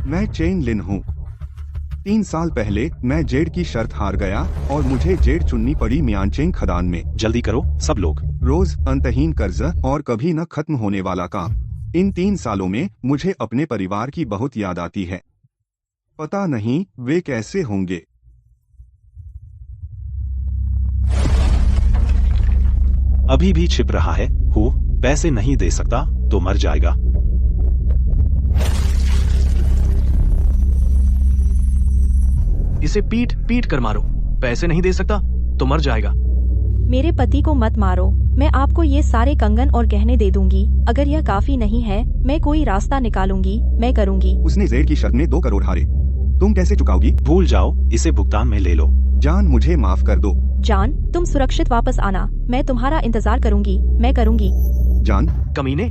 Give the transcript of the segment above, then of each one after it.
मैं चेन लिन हूँ। 3 साल पहले मैं जेड की शर्त हार गया और मुझे जेड चुननी पड़ी मियांचेंग खदान में। जल्दी करो सब लोग। रोज अंतहीन कर्ज और कभी न खत्म होने वाला काम। इन 3 सालों में मुझे अपने परिवार की बहुत याद आती है। पता नहीं वे कैसे होंगे। अभी भी छिप रहा है। हो पैसे नहीं दे सकता तो मर जाएगा। इसे पीट पीट कर मारो। पैसे नहीं दे सकता तो मर जाएगा। मेरे पति को मत मारो। मैं आपको ये सारे कंगन और गहने दे दूंगी। अगर यह काफी नहीं है, मैं कोई रास्ता निकालूंगी। मैं करूंगी। उसने जेड की शर्त में 2 करोड़ हारे। तुम कैसे चुकाओगी? भूल जाओ, इसे भुगतान में ले लो। जान, मुझे माफ कर दो। जान, तुम सुरक्षित वापस आना। मैं तुम्हारा इंतजार करूंगी। मैं करूंगी। जान, कमीने,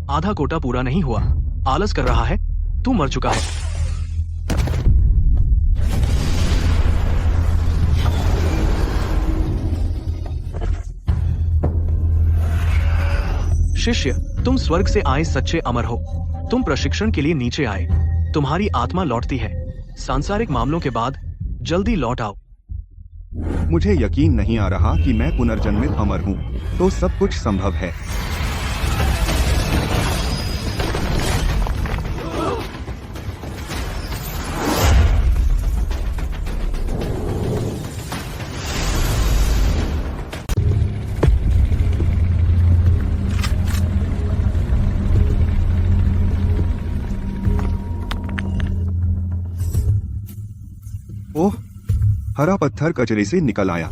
आधा कोटा पूरा नहीं हुआ। आलस कर रहा है। तू मर चुका है। शिष्य, तुम स्वर्ग से आए सच्चे अमर हो। तुम प्रशिक्षण के लिए नीचे आए। तुम्हारी आत्मा लौटती है। सांसारिक मामलों के बाद जल्दी लौट आओ। मुझे यकीन नहीं आ रहा कि मैं पुनर्जन्मित अमर हूँ। तो सब कुछ संभव है। ओह, हरा पत्थर कचरे से निकल आया।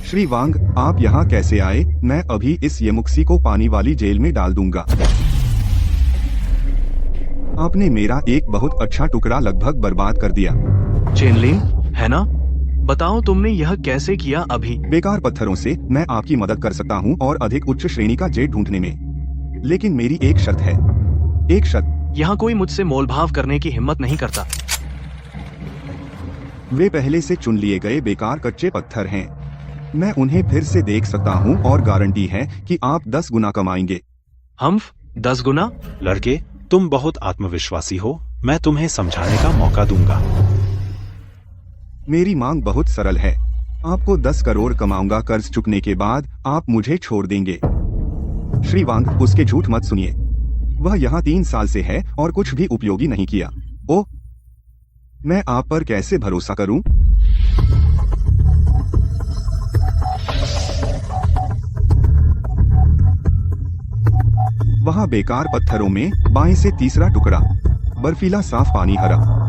श्री वांग, आप यहाँ कैसे आए? मैं अभी इस यमुक्सी को पानी वाली जेल में डाल दूंगा। आपने मेरा एक बहुत अच्छा टुकड़ा लगभग बर्बाद कर दिया। चेनलिन, है ना? बताओ तुमने यह कैसे किया? अभी बेकार पत्थरों से मैं आपकी मदद कर सकता हूँ और अधिक उच्च श्रेणी का जेड ढूंढने में। लेकिन मेरी एक शर्त है। एक शर्त। यहाँ कोई मुझसे मोलभाव करने की हिम्मत नहीं करता। वे पहले से चुन लिए गए बेकार कच्चे पत्थर हैं। मैं उन्हें फिर से देख सकता हूँ और गारंटी है कि आप 10 गुना कमाएंगे। हम 10 गुना? लड़के, तुम बहुत आत्मविश्वासी हो। मैं तुम्हें समझाने का मौका दूंगा। मेरी मांग बहुत सरल है। आपको 10 करोड़ कमाऊंगा। कर्ज चुकने के बाद आप मुझे छोड़ देंगे। श्री वांग, उसके झूठ मत सुनिए। वह यहाँ 3 साल से है और कुछ भी उपयोगी नहीं किया। ओह, मैं आप पर कैसे भरोसा करूं? वहाँ बेकार पत्थरों में बाएं से तीसरा टुकड़ा, बर्फीला साफ पानी हरा।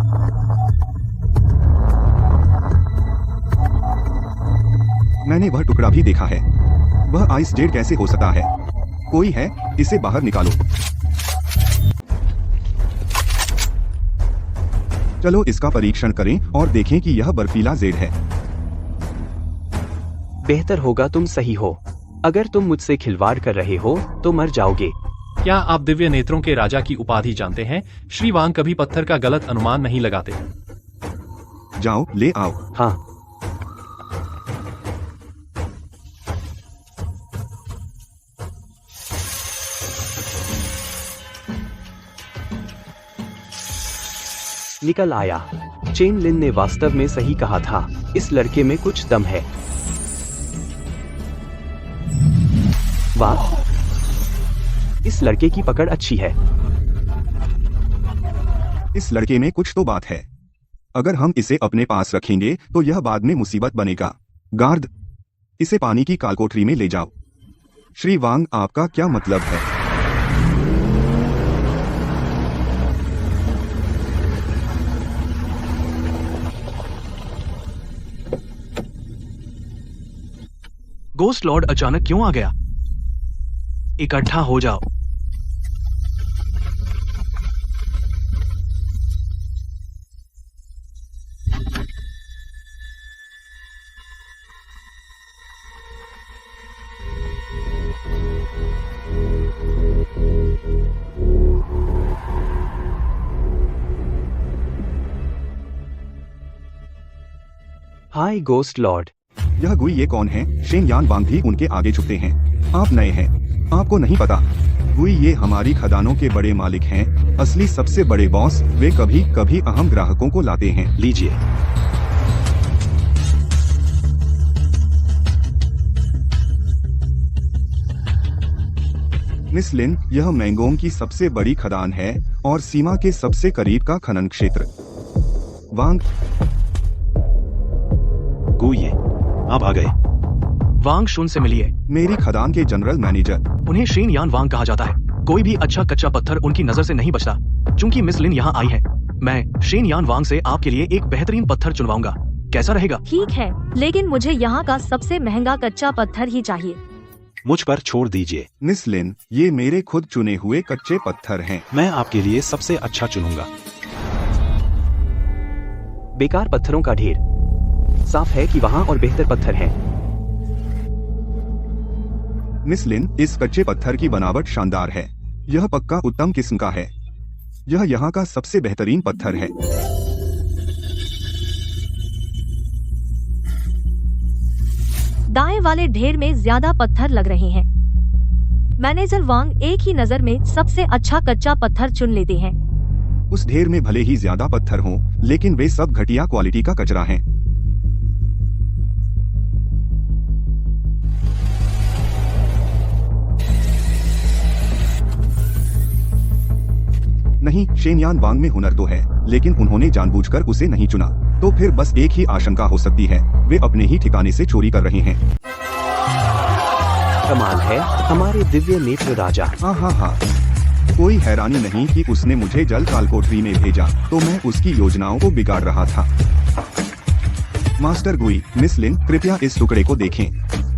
मैंने वह टुकड़ा भी देखा है। वह आइस जेड कैसे हो सकता है? कोई है, इसे बाहर निकालो। चलो इसका परीक्षण करें और देखें कि यह बर्फीला जेड है। बेहतर होगा तुम सही हो। अगर तुम मुझसे खिलवाड़ कर रहे हो तो मर जाओगे। क्या आप दिव्य नेत्रों के राजा की उपाधि जानते हैं? श्री वांग कभी पत्थर का गलत अनुमान नहीं लगाते। जाओ, ले आओ। हाँ, निकल आया। चेन लिन ने वास्तव में सही कहा था। इस लड़के में कुछ दम है। वाह, इस लड़के की पकड़ अच्छी है। इस लड़के में कुछ तो बात है। अगर हम इसे अपने पास रखेंगे तो यह बाद में मुसीबत बनेगा। गार्ड, इसे पानी की कालकोठरी में ले जाओ। श्री वांग, आपका क्या मतलब है? गोस्ट लॉर्ड अचानक क्यों आ गया? इकट्ठा हो जाओ। हाय गोस्ट लॉर्ड, यह गुई ये कौन है? शेन यान वांग भी उनके आगे झुकते हैं। आप नए हैं, आपको नहीं पता। गुई ये हमारी खदानों के बड़े मालिक हैं, असली सबसे बड़े बॉस। वे कभी कभी अहम ग्राहकों को लाते हैं। लीजिए। मिस लिन, यह मैंगोंग की सबसे बड़ी खदान है और सीमा के सबसे करीब का खनन क्षेत्र। वांग, गुई ये आप आ गए। वांग शुन से मिलिए। मेरी खदान के जनरल मैनेजर। उन्हें शेन यान वांग कहा जाता है। कोई भी अच्छा कच्चा पत्थर उनकी नजर से नहीं बचता। चूंकि मिस लिन यहाँ आई है, मैं शेन यान वांग से आपके लिए एक बेहतरीन पत्थर चुनवाऊंगा। कैसा रहेगा? ठीक है, लेकिन मुझे यहाँ का सबसे महंगा कच्चा पत्थर ही चाहिए। मुझ पर छोड़ दीजिए। मिस लिन, ये मेरे खुद चुने हुए कच्चे पत्थर हैं। मैं आपके लिए सबसे अच्छा चुनूंगा। बेकार पत्थरों का ढेर। साफ है कि वहाँ और बेहतर पत्थर हैं। मिस लिन, इस कच्चे पत्थर की बनावट शानदार है। यह पक्का उत्तम किस्म का है। यह यहाँ का सबसे बेहतरीन पत्थर है। दाएं वाले ढेर में ज्यादा पत्थर लग रहे हैं। मैनेजर वांग एक ही नजर में सबसे अच्छा कच्चा पत्थर चुन लेते हैं। उस ढेर में भले ही ज्यादा पत्थर हों, लेकिन वे सब घटिया क्वालिटी का कचरा हैं। नहीं, शेन यान वांग में हुनर तो है, लेकिन उन्होंने जानबूझकर उसे नहीं चुना। तो फिर बस एक ही आशंका हो सकती है, वे अपने ही ठिकाने से चोरी कर रहे हैं। कमाल है, हमारे दिव्य नेत्र राजा। हाँ हाँ हाँ, कोई हैरानी नहीं कि उसने मुझे जल काल कोठरी में भेजा, तो मैं उसकी योजनाओं को बिगाड़ रहा था। मास्टर गुई, मिस लिन, कृपया इस टुकड़े को देखें।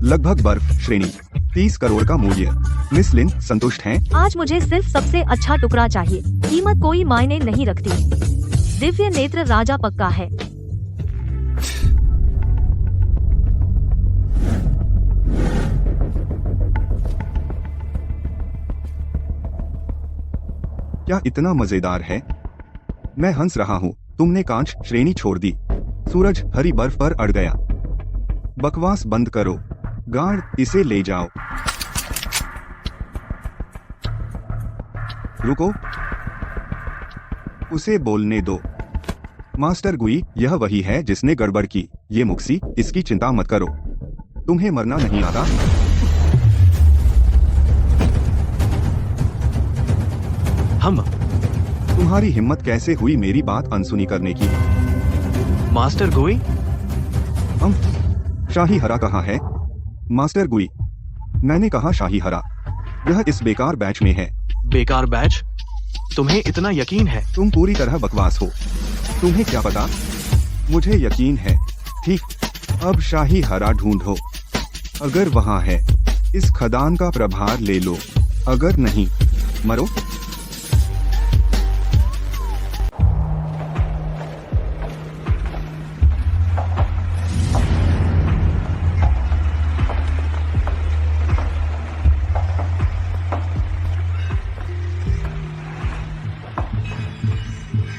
लगभग बर्फ श्रेणी, 30 करोड़ का मूल्य। मिस लिन, संतुष्ट हैं? आज मुझे सिर्फ सबसे अच्छा टुकड़ा चाहिए। कीमत कोई मायने नहीं रखती। दिव्य नेत्र राजा पक्का है। क्या इतना मजेदार है? मैं हंस रहा हूँ। तुमने कांच श्रेणी छोड़ दी। सूरज हरी बर्फ पर अड़ गया। बकवास बंद करो। गार्ड, इसे ले जाओ। रुको, उसे बोलने दो। मास्टर गुई, यह वही है जिसने गड़बड़ की। ये मुक्सी, इसकी चिंता मत करो। तुम्हें मरना नहीं आता। हम तुम्हारी हिम्मत कैसे हुई मेरी बात अनसुनी करने की? मास्टर गुई, हम शाही हरा कहाँ है? मास्टर गुई, मैंने कहा शाही हरा। यह इस बेकार बैच में है। बेकार बैच? तुम्हें इतना यकीन है? तुम पूरी तरह बकवास हो। तुम्हें क्या पता? मुझे यकीन है। ठीक, अब शाही हरा ढूंढो। अगर वहाँ है, इस खदान का प्रभार ले लो। अगर नहीं, मरो।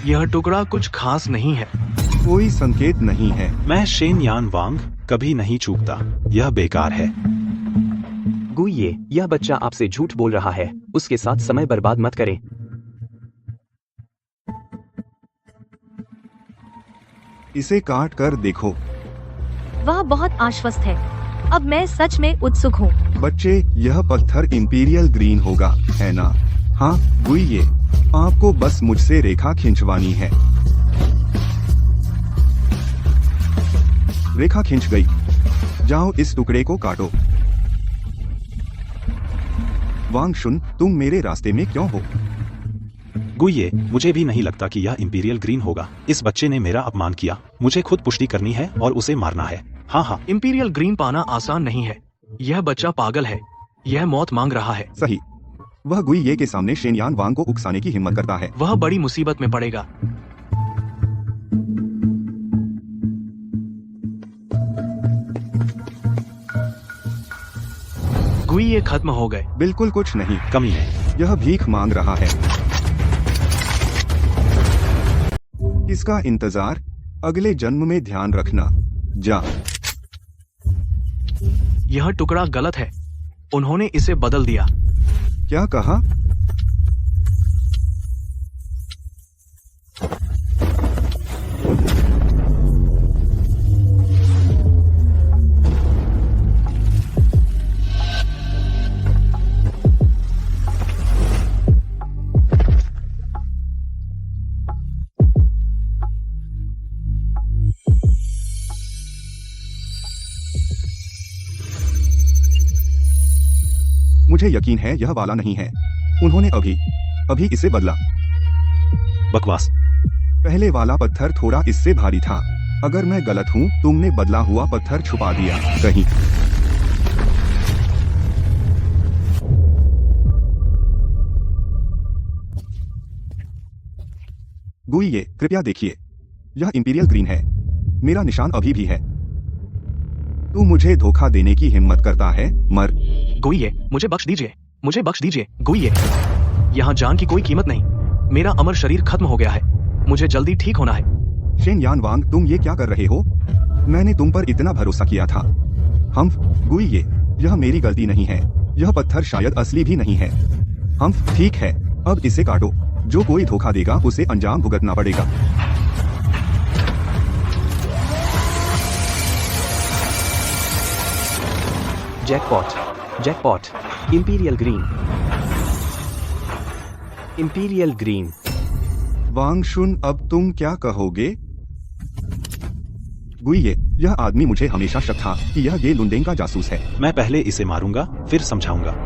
यह टुकड़ा कुछ खास नहीं है। कोई संकेत नहीं है। मैं शेन यान वांग कभी नहीं चूकता। यह बेकार है। गुइये, यह बच्चा आपसे झूठ बोल रहा है। उसके साथ समय बर्बाद मत करें। इसे काट कर देखो। वह बहुत आश्वस्त है। अब मैं सच में उत्सुक हूँ। बच्चे, यह पत्थर इंपीरियल ग्रीन होगा, है ना? हाँ गुइये, आपको बस मुझसे रेखा खिंचवानी है। रेखा खिंच गई। जाओ इस टुकड़े को काटो। वांग शुन, तुम मेरे रास्ते में क्यों हो? गुइये, मुझे भी नहीं लगता कि यह इंपीरियल ग्रीन होगा। इस बच्चे ने मेरा अपमान किया। मुझे खुद पुष्टि करनी है और उसे मारना है। हाँ हाँ, इंपीरियल ग्रीन पाना आसान नहीं है। यह बच्चा पागल है। यह मौत मांग रहा है। सही। वह गुइये के सामने शेन यान वांग को उकसाने की हिम्मत करता है। वह बड़ी मुसीबत में पड़ेगा। गुइये खत्म हो गए। बिल्कुल कुछ नहीं। कमी है। यह भीख मांग रहा है। किसका इंतजार? अगले जन्म में ध्यान रखना। जा। यह टुकड़ा गलत है। उन्होंने इसे बदल दिया। क्या कहा? मुझे यकीन है यह वाला नहीं है। उन्होंने अभी इसे बदला। बकवास। पहले वाला पत्थर थोड़ा इससे भारी था। अगर मैं गलत हूँ, तुमने बदला हुआ पत्थर छुपा दिया कहीं। गुइये, कृपया देखिए, यह इंपीरियल ग्रीन है। मेरा निशान अभी भी है। तू मुझे धोखा देने की हिम्मत करता है, मर। गुइये, मुझे बख्श दीजिए, मुझे बख्श दीजिए। गुइये, यहाँ जान की कोई कीमत नहीं। मेरा अमर शरीर खत्म हो गया है। मुझे जल्दी ठीक होना है। शेन यान वांग, तुम ये क्या कर रहे हो? मैंने तुम पर इतना भरोसा किया था। गुइये, यह मेरी गलती नहीं है। यह पत्थर शायद असली भी नहीं है। ठीक है, अब इसे काटो। जो कोई धोखा देगा उसे अंजाम भुगतना पड़ेगा। Jackpot. Imperial green. Wang Shun, अब तुम क्या कहोगे? गुइये, यह आदमी, मुझे हमेशा शक था कि यह ये लुंडेंग का जासूस है। मैं पहले इसे मारूंगा, फिर समझाऊंगा।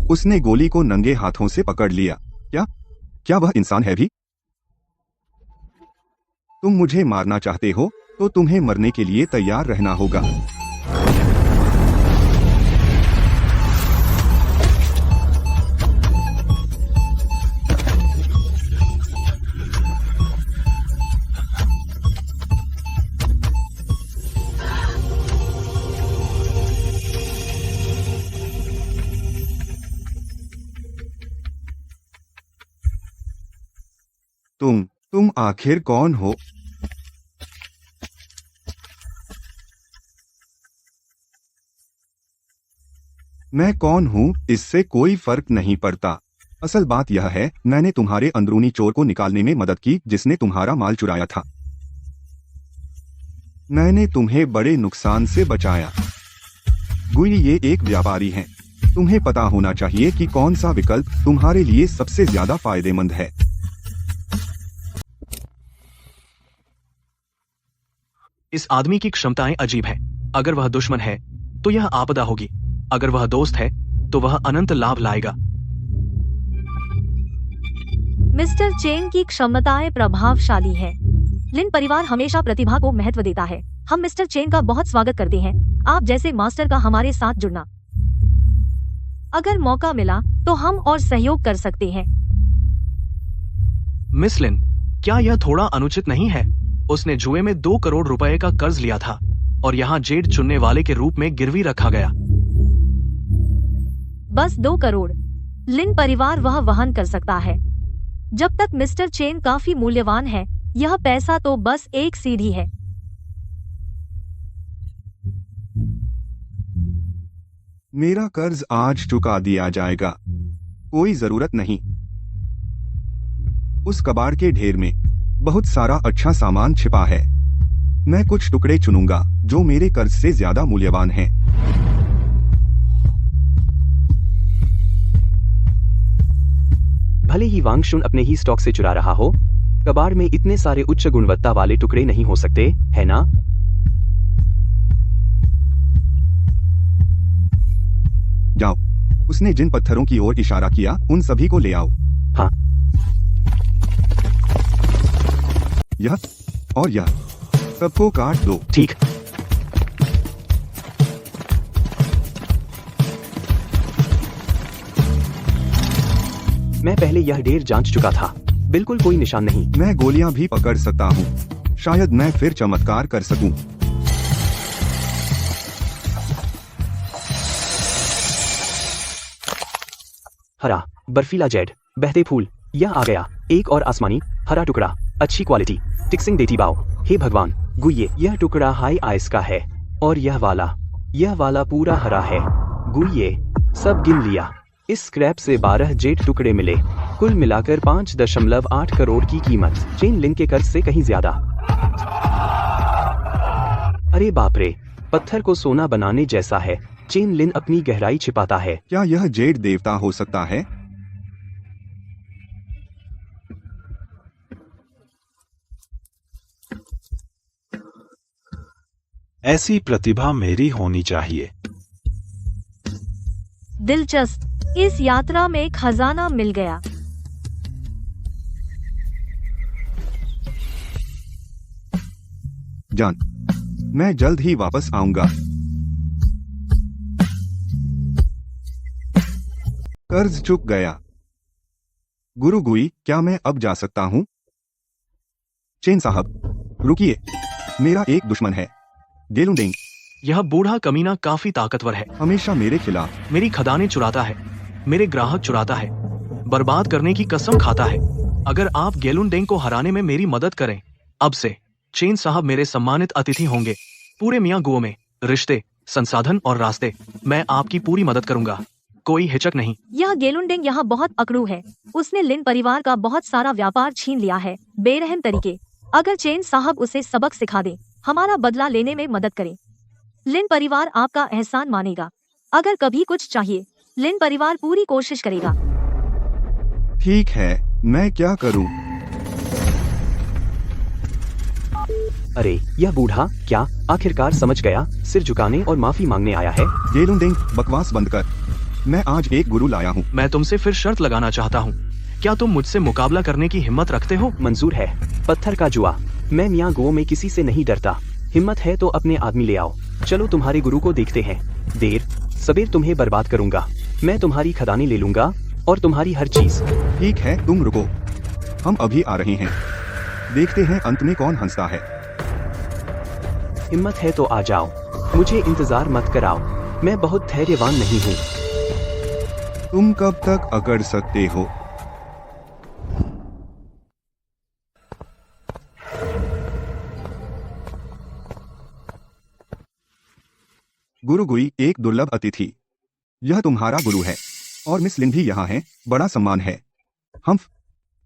उसने गोली को नंगे हाथों से पकड़ लिया। क्या वह इंसान है भी? तुम मुझे मारना चाहते हो तो तुम्हें मरने के लिए तैयार रहना होगा। तुम आखिर कौन हो? मैं कौन हूँ इससे कोई फर्क नहीं पड़ता। असल बात यह है, मैंने तुम्हारे अंदरूनी चोर को निकालने में मदद की जिसने तुम्हारा माल चुराया था। मैंने तुम्हें बड़े नुकसान से बचाया। गुई, ये एक व्यापारी हैं। तुम्हें पता होना चाहिए कि कौन सा विकल्प तुम्हारे लिए सबसे ज्यादा फायदेमंद है। इस आदमी की क्षमताएं अजीब है। अगर वह दुश्मन है तो यह आपदा होगी, अगर वह दोस्त है तो वह अनंत लाभ लाएगा। मिस्टर चेन की क्षमताएं प्रभावशाली हैं। लिन परिवार हमेशा प्रतिभा को महत्व देता है। हम मिस्टर चेन का बहुत स्वागत करते हैं। आप जैसे मास्टर का हमारे साथ जुड़ना। अगर मौका मिला तो हम और सहयोग कर सकते हैं। मिस लिन, क्या यह थोड़ा अनुचित नहीं है? उसने जुए में 2 करोड़ रुपए का कर्ज लिया था और यहाँ जेड चुनने वाले के रूप में गिरवी रखा गया। बस 2 करोड़। लिन परिवार वह वहन कर सकता है। जब तक मिस्टर चेन काफी मूल्यवान है, यह पैसा तो बस एक सीढ़ी है। मेरा कर्ज आज चुका दिया जाएगा, कोई जरूरत नहीं। उस कबाड़ के ढेर में बहुत सारा अच्छा सामान छिपा है। मैं कुछ टुकड़े चुनूंगा जो मेरे कर्ज से ज्यादा मूल्यवान हैं। भले ही वांग शुन अपने ही स्टॉक से चुरा रहा हो, कबाड़ में इतने सारे उच्च गुणवत्ता वाले टुकड़े नहीं हो सकते, है ना? जाओ, उसने जिन पत्थरों की ओर इशारा किया उन सभी को ले आओ। हाँ। यह और यह सबको काट दो। ठीक। पहले यह ढेर जांच चुका था, बिल्कुल कोई निशान नहीं। मैं गोलियां भी पकड़ सकता हूँ। शायद मैं फिर चमत्कार कर सकूं। हरा, बर्फीला जेड, बहते फूल, यह आ गया। एक और आसमानी हरा टुकड़ा, अच्छी क्वालिटी, टिक्सिंग देती बाव। हे भगवान, गुइये, यह टुकड़ा हाई आइस का है और यह वाला पूरा हरा है। गुइये, सब गिन लिया। इस स्क्रैप से 12 जेड टुकड़े मिले, कुल मिलाकर 5.8 करोड़ की कीमत। चेन लिंक के कर्ज से कहीं ज्यादा। अरे बाप रे, पत्थर को सोना बनाने जैसा है। चेन लिन अपनी गहराई छिपाता है। क्या यह जेड देवता हो सकता है? ऐसी प्रतिभा मेरी होनी चाहिए। दिलचस्प, इस यात्रा में खजाना मिल गया। जान, मैं जल्द ही वापस आऊंगा। कर्ज चुक गया। गुरु गुई, क्या मैं अब जा सकता हूँ? चेन साहब, रुकिए। मेरा एक दुश्मन है, गेलुंडिंग। यह बूढ़ा कमीना काफी ताकतवर है। हमेशा मेरे खिलाफ। मेरी खदानें चुराता है, मेरे ग्राहक चुराता है, बर्बाद करने की कसम खाता है। अगर आप गेलुनडेंग को हराने में मेरी मदद करें, अब से चेन साहब मेरे सम्मानित अतिथि होंगे। पूरे मियाँ गुओ में रिश्ते, संसाधन और रास्ते, मैं आपकी पूरी मदद करूंगा। कोई हिचक नहीं। यह गेलुनडेंग यहाँ बहुत अकड़ू है। उसने लिन परिवार का बहुत सारा व्यापार छीन लिया है, बेरहम तरीके। अगर चेन साहब उसे सबक सिखा दे, हमारा बदला लेने में मदद करें, लिन परिवार आपका एहसान मानेगा। अगर कभी कुछ चाहिए, लिन परिवार पूरी कोशिश करेगा। ठीक है, मैं क्या करूं? अरे यह बूढ़ा क्या आखिरकार समझ गया, सिर झुकाने और माफी मांगने आया है। गेलुंडिंग, बकवास बंद कर। मैं आज एक गुरु लाया हूँ। मैं तुमसे फिर शर्त लगाना चाहता हूँ। क्या तुम मुझसे मुकाबला करने की हिम्मत रखते हो? मंजूर है। पत्थर का जुआ। मैं मियाँ गुओ में किसी से नहीं डरता। हिम्मत है तो अपने आदमी ले आओ। चलो तुम्हारे गुरु को देखते हैं। देर सबेर तुम्हें बर्बाद करूंगा। मैं तुम्हारी खदानें ले लूंगा और तुम्हारी हर चीज। ठीक है, तुम रुको, हम अभी आ रहे हैं। देखते हैं अंत में कौन हंसता है। हिम्मत है तो आ जाओ, मुझे इंतजार मत कराओ। मैं बहुत धैर्यवान नहीं हूँ। तुम कब तक अकड़ सकते हो? गुरु गुई, एक दुर्लभ अतिथि। यह तुम्हारा गुरु है और मिस लिन भी यहाँ है। बड़ा सम्मान है।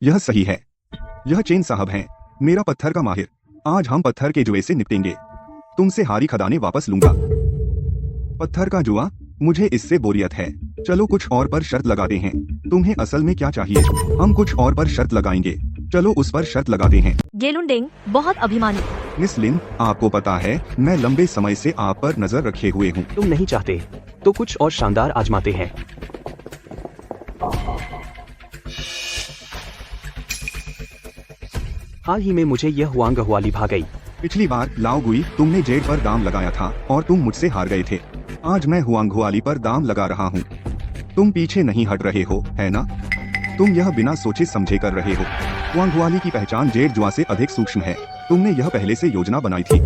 यह सही है। यह चेन साहब हैं, मेरा पत्थर का माहिर। आज हम पत्थर के जुए से निपटेंगे। तुमसे हारी खदानें वापस लूंगा। पत्थर का जुआ, मुझे इससे बोरियत है। चलो कुछ और पर शर्त लगाते हैं। तुम्हें असल में क्या चाहिए? हम कुछ और पर शर्त लगाएंगे। चलो उस पर शर्त लगाते हैं। गेलुनडेंग बहुत अभिमानी। मिस लिन, आपको पता है मैं लंबे समय से आप पर नजर रखे हुए हूँ। तुम नहीं चाहते तो कुछ और शानदार आजमाते हैं। हाल ही में मुझे यह हुआंग हुआली भा गई। पिछली बार लाओ गुई, तुमने जेड पर दाम लगाया था और तुम मुझसे हार गए थे। आज मैं हुआंग हुआली पर दाम लगा रहा हूँ। तुम पीछे नहीं हट रहे हो, है ना? तुम यह बिना सोचे समझे कर रहे हो। हुआंग हुआली की पहचान जेड जुआ से अधिक सूक्ष्म है। तुमने यह पहले से योजना बनाई थी।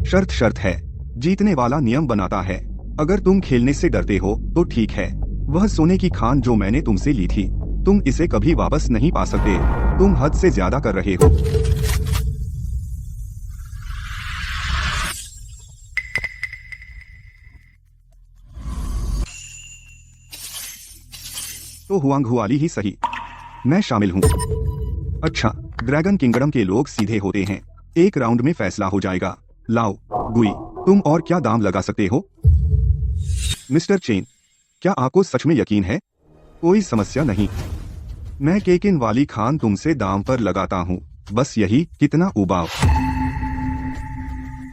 शर्त है, जीतने वाला नियम बनाता है। अगर तुम खेलने से डरते हो तो ठीक है। वह सोने की खान जो मैंने तुमसे ली थी, तुम इसे कभी वापस नहीं पा सकते। तुम हद से ज्यादा कर रहे हो। तो हुआंग हुआली ही सही, मैं शामिल हूँ। अच्छा, ड्रैगन किंगडम के लोग सीधे होते हैं। एक राउंड में फैसला हो जाएगा। लाओ गुई, तुम और क्या दाम लगा सकते हो? मिस्टर चेन, क्या आपको सच में यकीन है? कोई समस्या नहीं। मैं केकिन वाली खान तुमसे दाम पर लगाता हूँ। बस यही, कितना उबाऊ।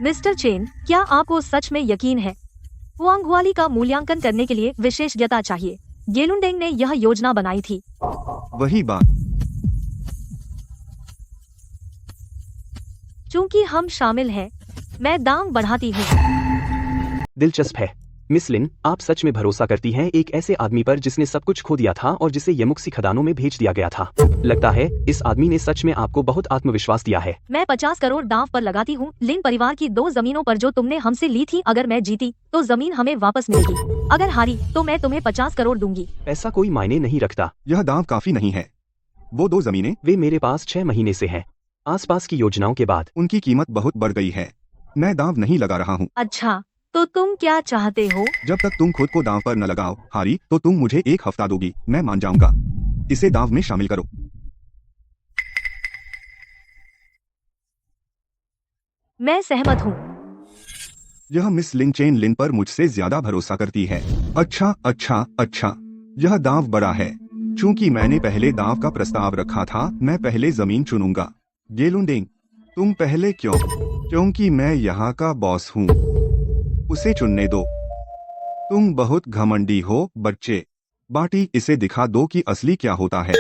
मिस्टर चेन, क्या आपको सच में यकीन है? हुआंग हुआली का मूल्यांकन करने के लिए विशेषज्ञता चाहिए। गेलुनडेंग ने यह योजना बनाई थी। वही बात। चूंकि हम शामिल हैं, मैं दाम बढ़ाती हूँ। दिलचस्प है। मिस लिन, आप सच में भरोसा करती हैं एक ऐसे आदमी पर जिसने सब कुछ खो दिया था और जिसे यमुक्सी खदानों में भेज दिया गया था। लगता है इस आदमी ने सच में आपको बहुत आत्मविश्वास दिया है। मैं 50 करोड़ दांव पर लगाती हूँ लिन परिवार की 2 जमीनों पर जो तुमने हमसे ली थी। अगर मैं जीती तो जमीन हमें वापस मिलेगी, अगर हारी तो मैं तुम्हें 50 करोड़ दूंगी। ऐसा कोई मायने नहीं रखता। यह दांव काफी नहीं है। वो 2 जमीनें, वे मेरे पास 6 महीने से हैं। आसपास की योजनाओं के बाद। उनकी कीमत बहुत बढ़ गई है। मैं दांव नहीं लगा रहा हूँ। अच्छा, तो तुम क्या चाहते हो? जब तक तुम खुद को दांव पर न लगाओ, हारी तो तुम मुझे 1 हफ्ता दोगी, मैं मान जाऊंगा। इसे दांव में शामिल करो। मैं सहमत हूँ। यह मिस लिन चेन लिन पर मुझसे ज्यादा भरोसा करती है। अच्छा, यह दांव बड़ा है। चूंकि मैंने पहले दांव का प्रस्ताव रखा था, मैं पहले जमीन चुनूंगा। गेलुंडिंग, तुम पहले क्यों? क्योंकि मैं यहाँ का बॉस हूँ। उसे चुनने दो। तुम बहुत घमंडी हो बच्चे। बाटी, इसे दिखा दो कि असली क्या होता है।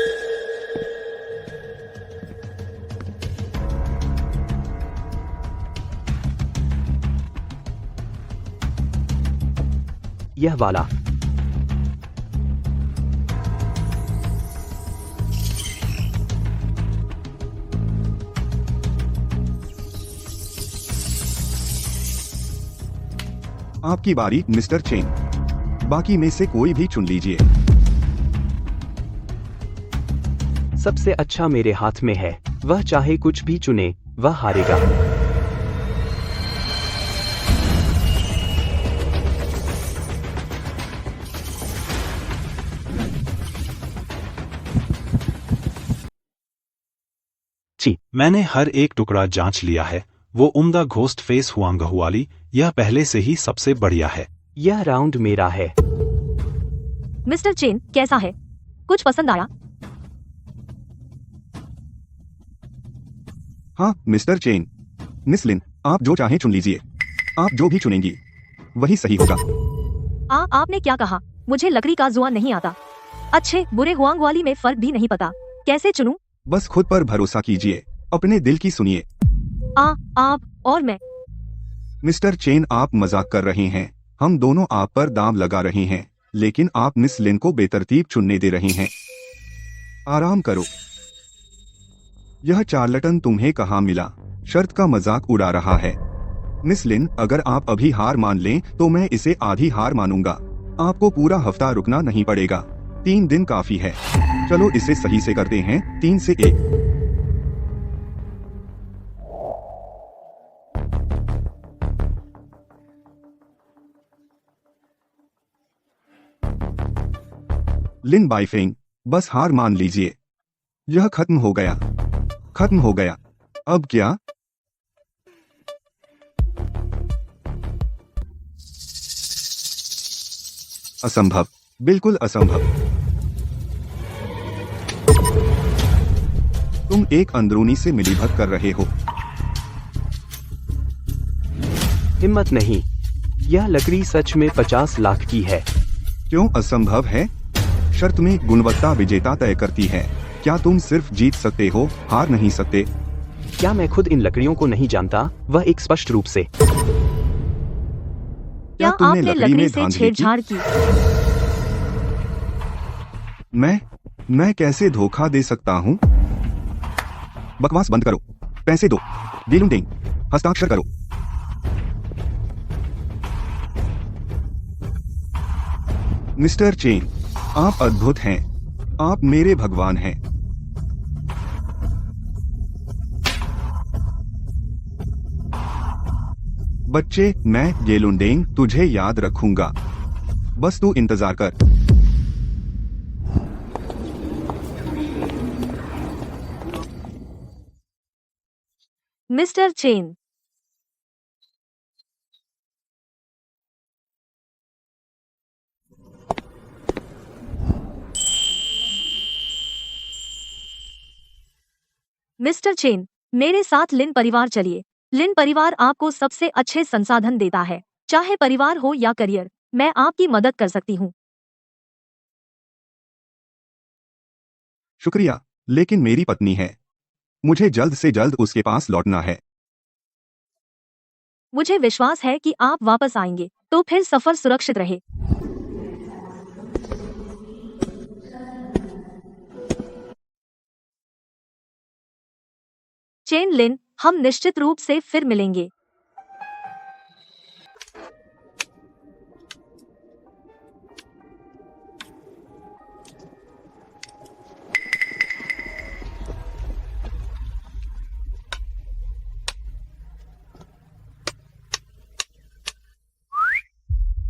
यह वाला। आपकी बारी मिस्टर चेन। बाकी में से कोई भी चुन लीजिए। सबसे अच्छा मेरे हाथ में है। वह चाहे कुछ भी चुने, वह हारेगा। मैंने हर एक टुकड़ा जांच लिया है। वो उम्दा घोस्ट फेस हुआंगहुआली, यह पहले से ही सबसे बढ़िया है। यह राउंड मेरा है। मिस्टर चेन, कैसा है? कुछ पसंद आया? हाँ मिस्टर चेन। मिस लिन, आप जो चाहें चुन लीजिए। आप जो भी चुनेंगी वही सही होगा। आपने क्या कहा? मुझे लकड़ी का जुआ नहीं आता। अच्छे बुरे हुआंगवाली में फर्क भी नहीं पता। कैसे चुनूं? बस खुद पर भरोसा कीजिए, अपने दिल की सुनिए। आप और मैं। मिस्टर चेन, आप मजाक कर रहे हैं। हम दोनों आप पर दांव लगा रहे हैं, लेकिन आप मिस लिन को बेतरतीब चुनने दे रहे हैं। आराम करो। यह चार्लटन तुम्हें कहाँ मिला? शर्त का मजाक उड़ा रहा है। मिस लिन, अगर आप अभी हार मान लें तो मैं इसे आधी हार मानूंगा। आपको पूरा हफ्ता रुकना नहीं पड़ेगा। 3 दिन काफी है। चलो इसे सही से करते हैं। 3 से 1। लिन बाइफेंग, बस हार मान लीजिए। यह खत्म हो गया। खत्म हो गया। अब क्या? असंभव, बिल्कुल असंभव। तुम एक अंदरूनी से मिलीभगत कर रहे हो। हिम्मत नहीं। यह लकड़ी सच में 50 लाख की है। क्यों असंभव है? शर्त में गुणवत्ता विजेता तय करती है। क्या तुम सिर्फ जीत सकते हो, हार नहीं सकते? क्या मैं खुद इन लकड़ियों को नहीं जानता? वह एक स्पष्ट रूप से। क्या तुमने आपने लकड़ी में से धांधली की? छेड़छाड़ की? मैं कैसे धोखा दे सकता हूँ? बकवास बंद करो। पैसे दो। गेलुंडिंग, हस्ताक्षर करो। मिस्टर चेन, आप अद्भुत हैं। आप मेरे भगवान हैं। बच्चे, मैं गेलुंडेंग तुझे याद रखूंगा। बस तू इंतजार कर। मिस्टर चेन, मिस्टर चेन, मेरे साथ लिन परिवार चलिए। लिन परिवार आपको सबसे अच्छे संसाधन देता है। चाहे परिवार हो या करियर, मैं आपकी मदद कर सकती हूँ। शुक्रिया, लेकिन मेरी पत्नी है। मुझे जल्द से जल्द उसके पास लौटना है। मुझे विश्वास है कि आप वापस आएंगे, तो फिर सफर सुरक्षित रहे। चेन लिन, हम निश्चित रूप से फिर मिलेंगे।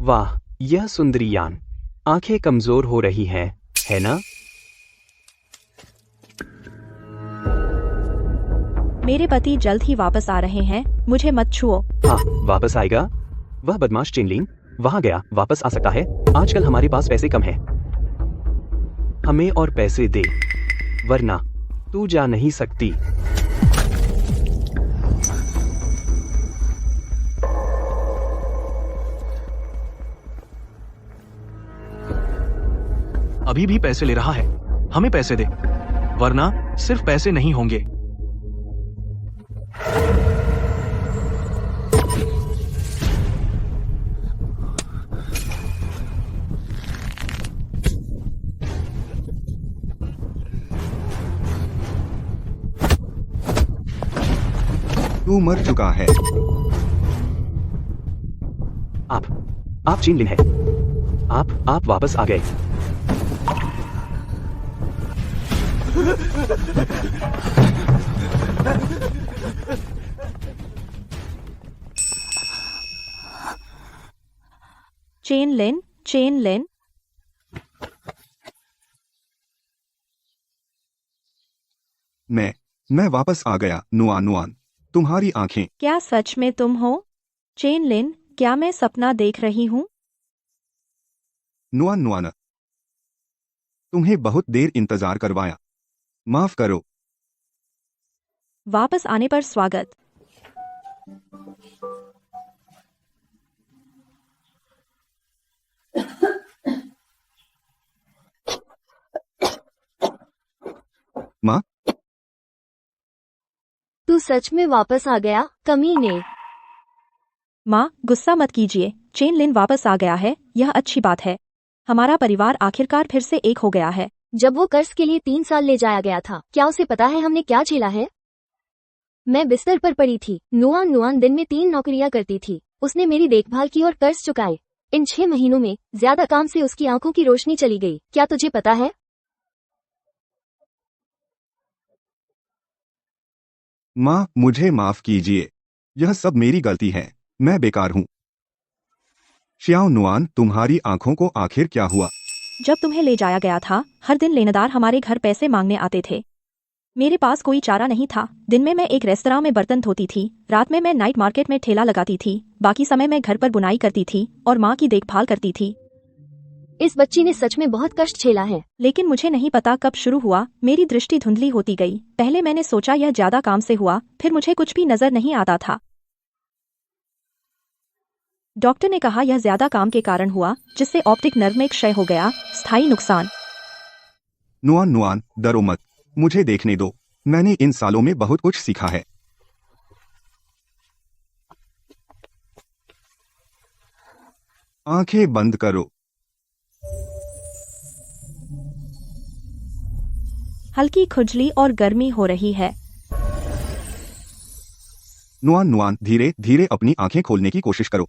वाह, यह सुंदरी यान। आंखें कमजोर हो रही हैं, है ना? मेरे पति जल्द ही वापस आ रहे हैं, मुझे मत छुओ। हाँ, वापस आएगा। वह बदमाश चेनलिंग वहां गया, वापस आ सकता है। आजकल हमारे पास पैसे कम है। हमें और पैसे दे, वरना तू जा नहीं सकती। अभी भी पैसे ले रहा है। हमें पैसे दे, वरना सिर्फ पैसे नहीं होंगे। तू मर चुका है। आप चेनलिंग है। आप वापस आ गए। चेन लिन। मैं वापस आ गया। नुआन, तुम्हारी आंखें। क्या सच में तुम हो? चेन लिन, क्या मैं सपना देख रही हूँ? नुआन, तुम्हें बहुत देर इंतजार करवाया, माफ करो। वापस आने पर स्वागत। माँ, तू सच में वापस आ गया, कमीने। माँ, गुस्सा मत कीजिए। चेन लिन वापस आ गया है, यह अच्छी बात है। हमारा परिवार आखिरकार फिर से एक हो गया है। जब वो कर्ज के लिए 3 साल ले जाया गया था, क्या उसे पता है हमने क्या झेला है? मैं बिस्तर पर पड़ी थी। नुआन दिन में 3 नौकरियां करती थी। उसने मेरी देखभाल की और कर्ज चुकाए। इन 6 महीनों में ज्यादा काम से उसकी आंखों की रोशनी चली गई। क्या तुझे पता है? माँ, मुझे माफ कीजिए। यह सब मेरी गलती है। मैं बेकार हूँ। श्याओ नुआन, तुम्हारी आंखों को आखिर क्या हुआ? जब तुम्हें ले जाया गया था, हर दिन लेनदार हमारे घर पैसे मांगने आते थे। मेरे पास कोई चारा नहीं था। दिन में मैं एक रेस्तरां में बर्तन धोती थी, रात में मैं नाइट मार्केट में ठेला लगाती थी, बाकी समय मैं घर पर बुनाई करती थी और माँ की देखभाल करती थी। इस बच्ची ने सच में बहुत कष्ट झेला है। लेकिन मुझे नहीं पता कब शुरू हुआ, मेरी दृष्टि धुंधली होती गई। पहले मैंने सोचा यह ज्यादा काम से हुआ, फिर मुझे कुछ भी नजर नहीं आता था। डॉक्टर ने कहा यह ज्यादा काम के कारण हुआ, जिससे ऑप्टिक नर्व में क्षय हो गया, स्थायी नुकसान। नुआन, डरो मत, मुझे देखने दो। मैंने इन सालों में बहुत कुछ सीखा है। आंखें बंद करो। हल्की खुजली और गर्मी हो रही है। नुआन, धीरे धीरे अपनी आंखें खोलने की कोशिश करो।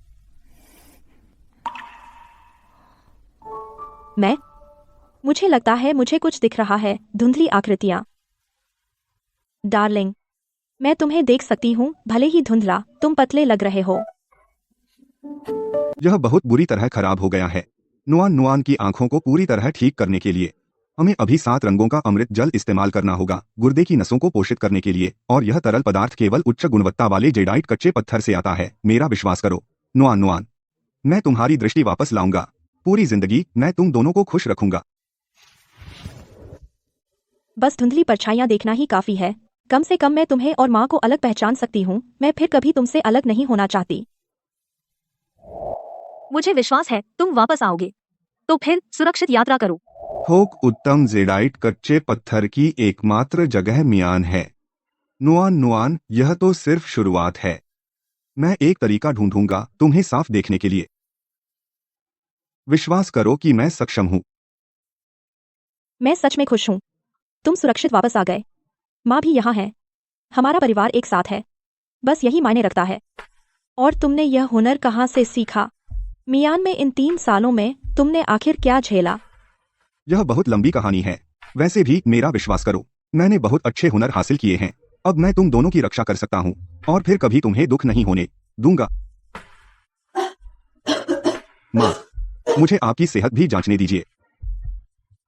मुझे लगता है मुझे कुछ दिख रहा है, धुंधली आकृतियां। डार्लिंग, मैं तुम्हें देख सकती हूँ, भले ही धुंधला, तुम पतले लग रहे हो। यह बहुत बुरी तरह खराब हो गया है। नुआन की आंखों को पूरी तरह ठीक करने के लिए हमें अभी 7 रंगों का अमृत जल इस्तेमाल करना होगा, गुर्दे की नसों को पोषित करने के लिए, और यह तरल पदार्थ केवल उच्च गुणवत्ता वाले जेडाइट कच्चे पत्थर से आता है। मेरा विश्वास करो। नुआन, मैं तुम्हारी दृष्टि वापस लाऊंगा। पूरी जिंदगी मैं तुम दोनों को खुश रखूंगा। बस धुंधली परछाइयां देखना ही काफी है। कम से कम मैं तुम्हें और माँ को अलग पहचान सकती हूँ। मैं फिर कभी तुमसे अलग नहीं होना चाहती। मुझे विश्वास है तुम वापस आओगे, तो फिर सुरक्षित यात्रा करो। थोक उत्तम जेडाइट कच्चे पत्थर की एकमात्र जगह मियान है। नुआन, यह तो सिर्फ शुरुआत है। मैं एक तरीका ढूंढूंगा तुम्हें साफ देखने के लिए। विश्वास करो कि मैं सक्षम हूं। मैं सच में खुश हूँ। तुम सुरक्षित वापस आ गए। माँ भी यहाँ है। हमारा परिवार एक साथ है, बस यही मायने रखता है। और तुमने यह हुनर कहाँ से सीखा? मियान में इन 3 सालों में तुमने आखिर क्या झेला? यह बहुत लंबी कहानी है। वैसे भी मेरा विश्वास करो, मैंने बहुत अच्छे हुनर हासिल किए हैं। अब मैं तुम दोनों की रक्षा कर सकता हूँ और फिर कभी तुम्हें दुख नहीं होने दूंगा। माँ, मुझे आपकी सेहत भी जांचने दीजिए।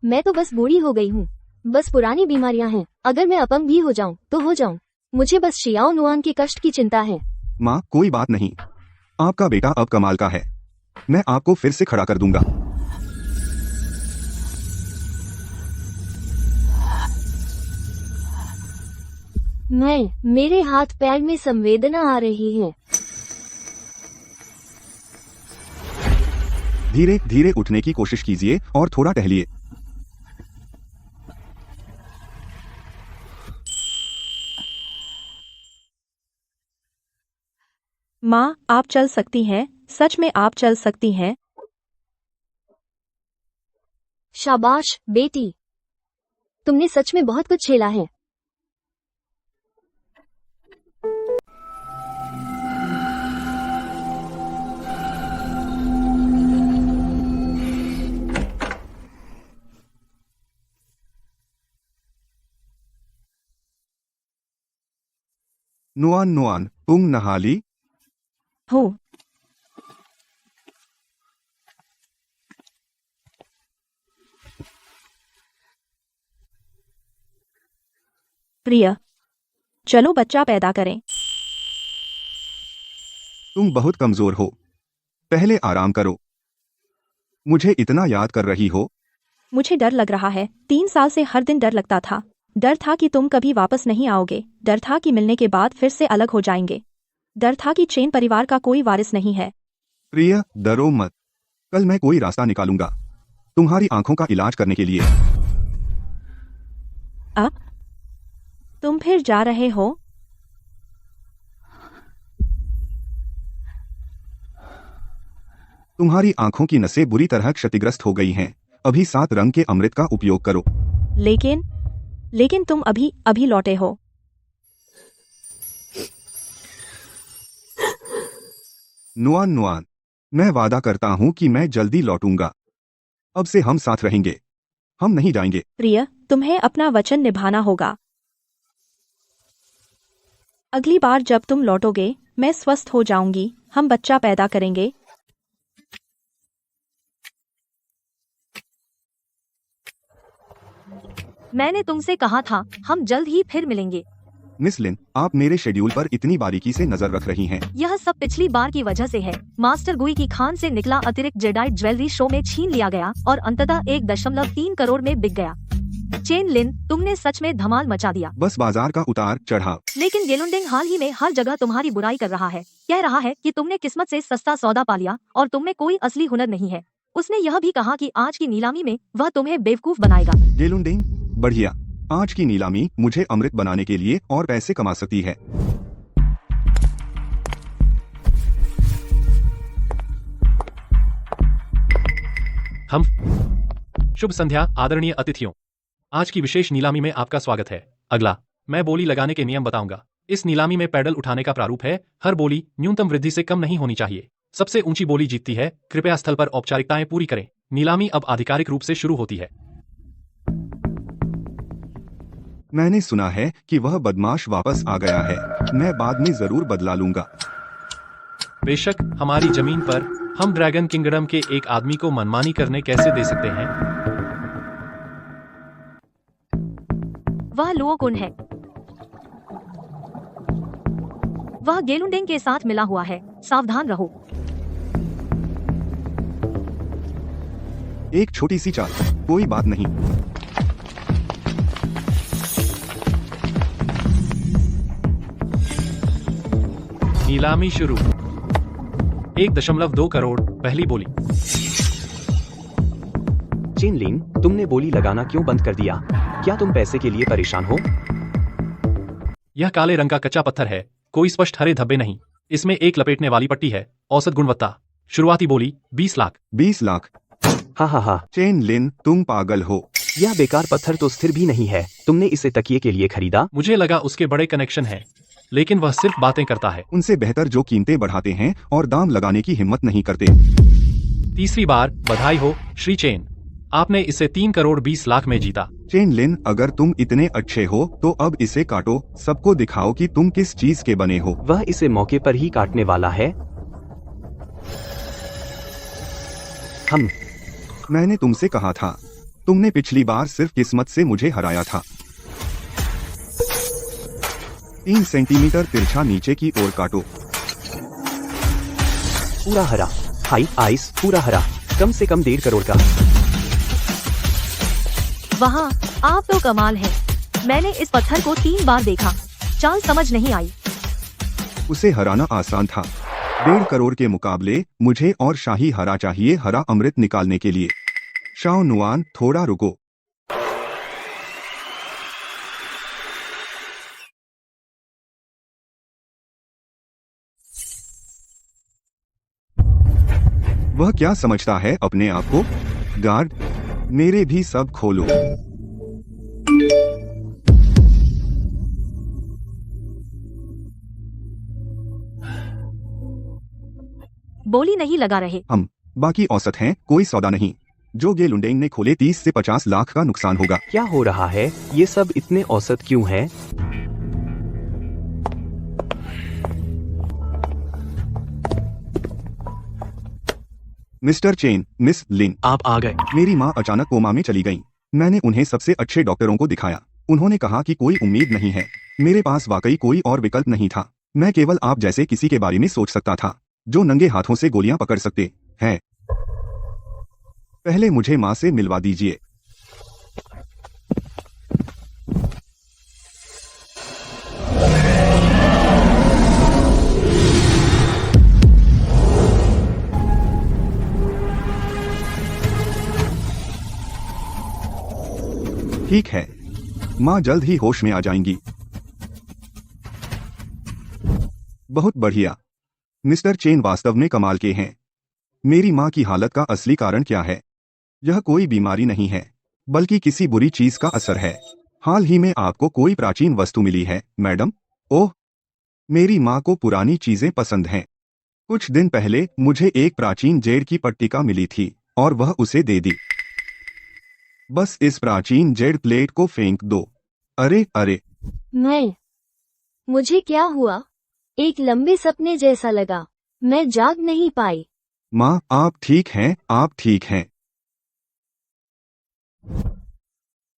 मैं तो बस बूढ़ी हो गई हूँ। बस पुरानी बीमारियां हैं। अगर मैं अपंग भी हो जाऊं तो हो जाऊं। मुझे बस शियाओ नुआन के कष्ट की चिंता है। माँ, कोई बात नहीं। आपका बेटा अब कमाल का है। मैं आपको फिर से खड़ा कर दूंगा। मेरे हाथ पैर में संवेदना आ रही है। धीरे धीरे उठने की कोशिश कीजिए और थोड़ा टहलिए। माँ, आप चल सकती हैं। सच में आप चल सकती हैं। शाबाश बेटी, तुमने सच में बहुत कुछ झेला है। नुआन नुआन, तुम नहा ली? हो। प्रिय, चलो बच्चा पैदा करें। तुम बहुत कमजोर हो। पहले आराम करो। मुझे इतना याद कर रही हो। मुझे डर लग रहा है। 3 साल से हर दिन डर लगता था। डर था कि तुम कभी वापस नहीं आओगे। डर था कि मिलने के बाद फिर से अलग हो जाएंगे। डर था कि चेन परिवार का कोई वारिस नहीं है। प्रिय, डरो मत। कल मैं कोई रास्ता निकालूंगा तुम्हारी आंखों का इलाज करने के लिए। अब तुम फिर जा रहे हो? तुम्हारी आंखों की नसें बुरी तरह क्षतिग्रस्त हो गई हैं। अभी 7 रंग के अमृत का उपयोग करो। लेकिन तुम अभी लौटे हो। नुआन नुआन, मैं वादा करता हूँ कि मैं जल्दी लौटूंगा। अब से हम साथ रहेंगे। हम नहीं जाएंगे। प्रिय, तुम्हें अपना वचन निभाना होगा। अगली बार जब तुम लौटोगे, मैं स्वस्थ हो जाऊंगी। हम बच्चा पैदा करेंगे। मैंने तुमसे कहा था, हम जल्द ही फिर मिलेंगे। मिस लिन, आप मेरे शेड्यूल पर इतनी बारीकी से नजर रख रही हैं। यह सब पिछली बार की वजह से है। मास्टर गुई की खान से निकला अतिरिक्त जेडाइट ज्वेलरी शो में छीन लिया गया और अंततः 1.3 करोड़ में बिक गया। चेन लिन, तुमने सच में धमाल मचा दिया। बस बाजार का उतार चढ़ाव। लेकिन गेलुंडिंग हाल ही में हर जगह तुम्हारी बुराई कर रहा है। कह रहा है कि तुमने किस्मत से सस्ता सौदा पा लिया और तुम में कोई असली हुनर नहीं है। उसने यह भी कहा कि आज की नीलामी में वह तुम्हें बेवकूफ बनाएगा। गेलुंडिंग, बढ़िया। आज की नीलामी मुझे अमृत बनाने के लिए और पैसे कमा सकती है। हम शुभ संध्या आदरणीय अतिथियों। आज की विशेष नीलामी में आपका स्वागत है। अगला, मैं बोली लगाने के नियम बताऊंगा। इस नीलामी में पैडल उठाने का प्रारूप है। हर बोली न्यूनतम वृद्धि से कम नहीं होनी चाहिए। सबसे ऊंची बोली जीतती है। कृपया स्थल पर औपचारिकताएं पूरी करें। नीलामी अब आधिकारिक रूप से शुरू होती है। मैंने सुना है कि वह बदमाश वापस आ गया है। मैं बाद में जरूर बदला लूंगा। बेशक, हमारी जमीन पर हम ड्रैगन किंगडम के एक आदमी को मनमानी करने कैसे दे सकते हैं? वह लुओकुन है। वह गेलुंडिंग के साथ मिला हुआ है। सावधान रहो। एक छोटी सी चाल, कोई बात नहीं। नीलामी शुरू। 1.2 करोड़, पहली बोली। चेन लिन, तुमने बोली लगाना क्यों बंद कर दिया? क्या तुम पैसे के लिए परेशान हो? यह काले रंग का कच्चा पत्थर है, कोई स्पष्ट हरे धब्बे नहीं। इसमें एक लपेटने वाली पट्टी है। औसत गुणवत्ता। शुरुआती बोली 20 लाख। 20 लाख। हा। चेन लिन, तुम पागल हो। यह बेकार पत्थर तो स्थिर भी नहीं है। तुमने इसे तकिए के लिए खरीदा? मुझे लगा उसके बड़े कनेक्शन हैं, लेकिन वह सिर्फ बातें करता है। उनसे बेहतर जो कीमतें बढ़ाते हैं और दाम लगाने की हिम्मत नहीं करते। तीसरी बार बधाई हो श्री चेन, आपने इसे 3 करोड़ 20 लाख में जीता। चेन लिन, अगर तुम इतने अच्छे हो तो अब इसे काटो, सबको दिखाओ कि तुम किस चीज के बने हो। वह इसे मौके पर ही काटने वाला है। मैंने तुमसे कहा था, तुमने पिछली बार सिर्फ किस्मत से मुझे हराया था। 3 सेंटीमीटर तिरछा नीचे की ओर काटो। पूरा हरा। हाई आइस पूरा हरा। कम से कम 1.5 करोड़ का। वहाँ आप तो कमाल है। मैंने इस पत्थर को 3 बार देखा, चाल समझ नहीं आई। उसे हराना आसान था। 1.5 करोड़ के मुकाबले मुझे और शाही हरा चाहिए, हरा अमृत निकालने के लिए। शाओ नुआन, थोड़ा रुको। वह क्या समझता है अपने आप को? गार्ड, मेरे भी सब खोलो। बोली नहीं लगा रहे। हम बाकी औसत हैं, कोई सौदा नहीं। जो गे लुंडेंग ने खोले 30 से 50 लाख का नुकसान होगा। क्या हो रहा है? ये सब इतने औसत क्यों है? मिस्टर चेन, मिस लिन, आप आ गए। मेरी माँ अचानक कोमा में चली गईं। मैंने उन्हें सबसे अच्छे डॉक्टरों को दिखाया। उन्होंने कहा कि कोई उम्मीद नहीं है। मेरे पास वाकई कोई और विकल्प नहीं था। मैं केवल आप जैसे किसी के बारे में सोच सकता था, जो नंगे हाथों से गोलियां पकड़ सकते हैं। पहले मुझे माँ से मिलवा दीजिए। ठीक है, माँ जल्द ही होश में आ जाएंगी। बहुत बढ़िया। मिस्टर चेन वास्तव में कमाल के हैं। मेरी माँ की हालत का असली कारण क्या है? यह कोई बीमारी नहीं है, बल्कि किसी बुरी चीज का असर है। हाल ही में आपको कोई प्राचीन वस्तु मिली है, मैडम? ओह, मेरी माँ को पुरानी चीजें पसंद हैं। कुछ दिन पहले मुझे एक प्राचीन जेड की पट्टिका मिली थी और वह उसे दे दी। बस इस प्राचीन जेड प्लेट को फेंक दो। अरे मुझे क्या हुआ? एक लंबे सपने जैसा लगा। मैं जाग नहीं पाई। माँ, आप ठीक हैं? आप ठीक हैं?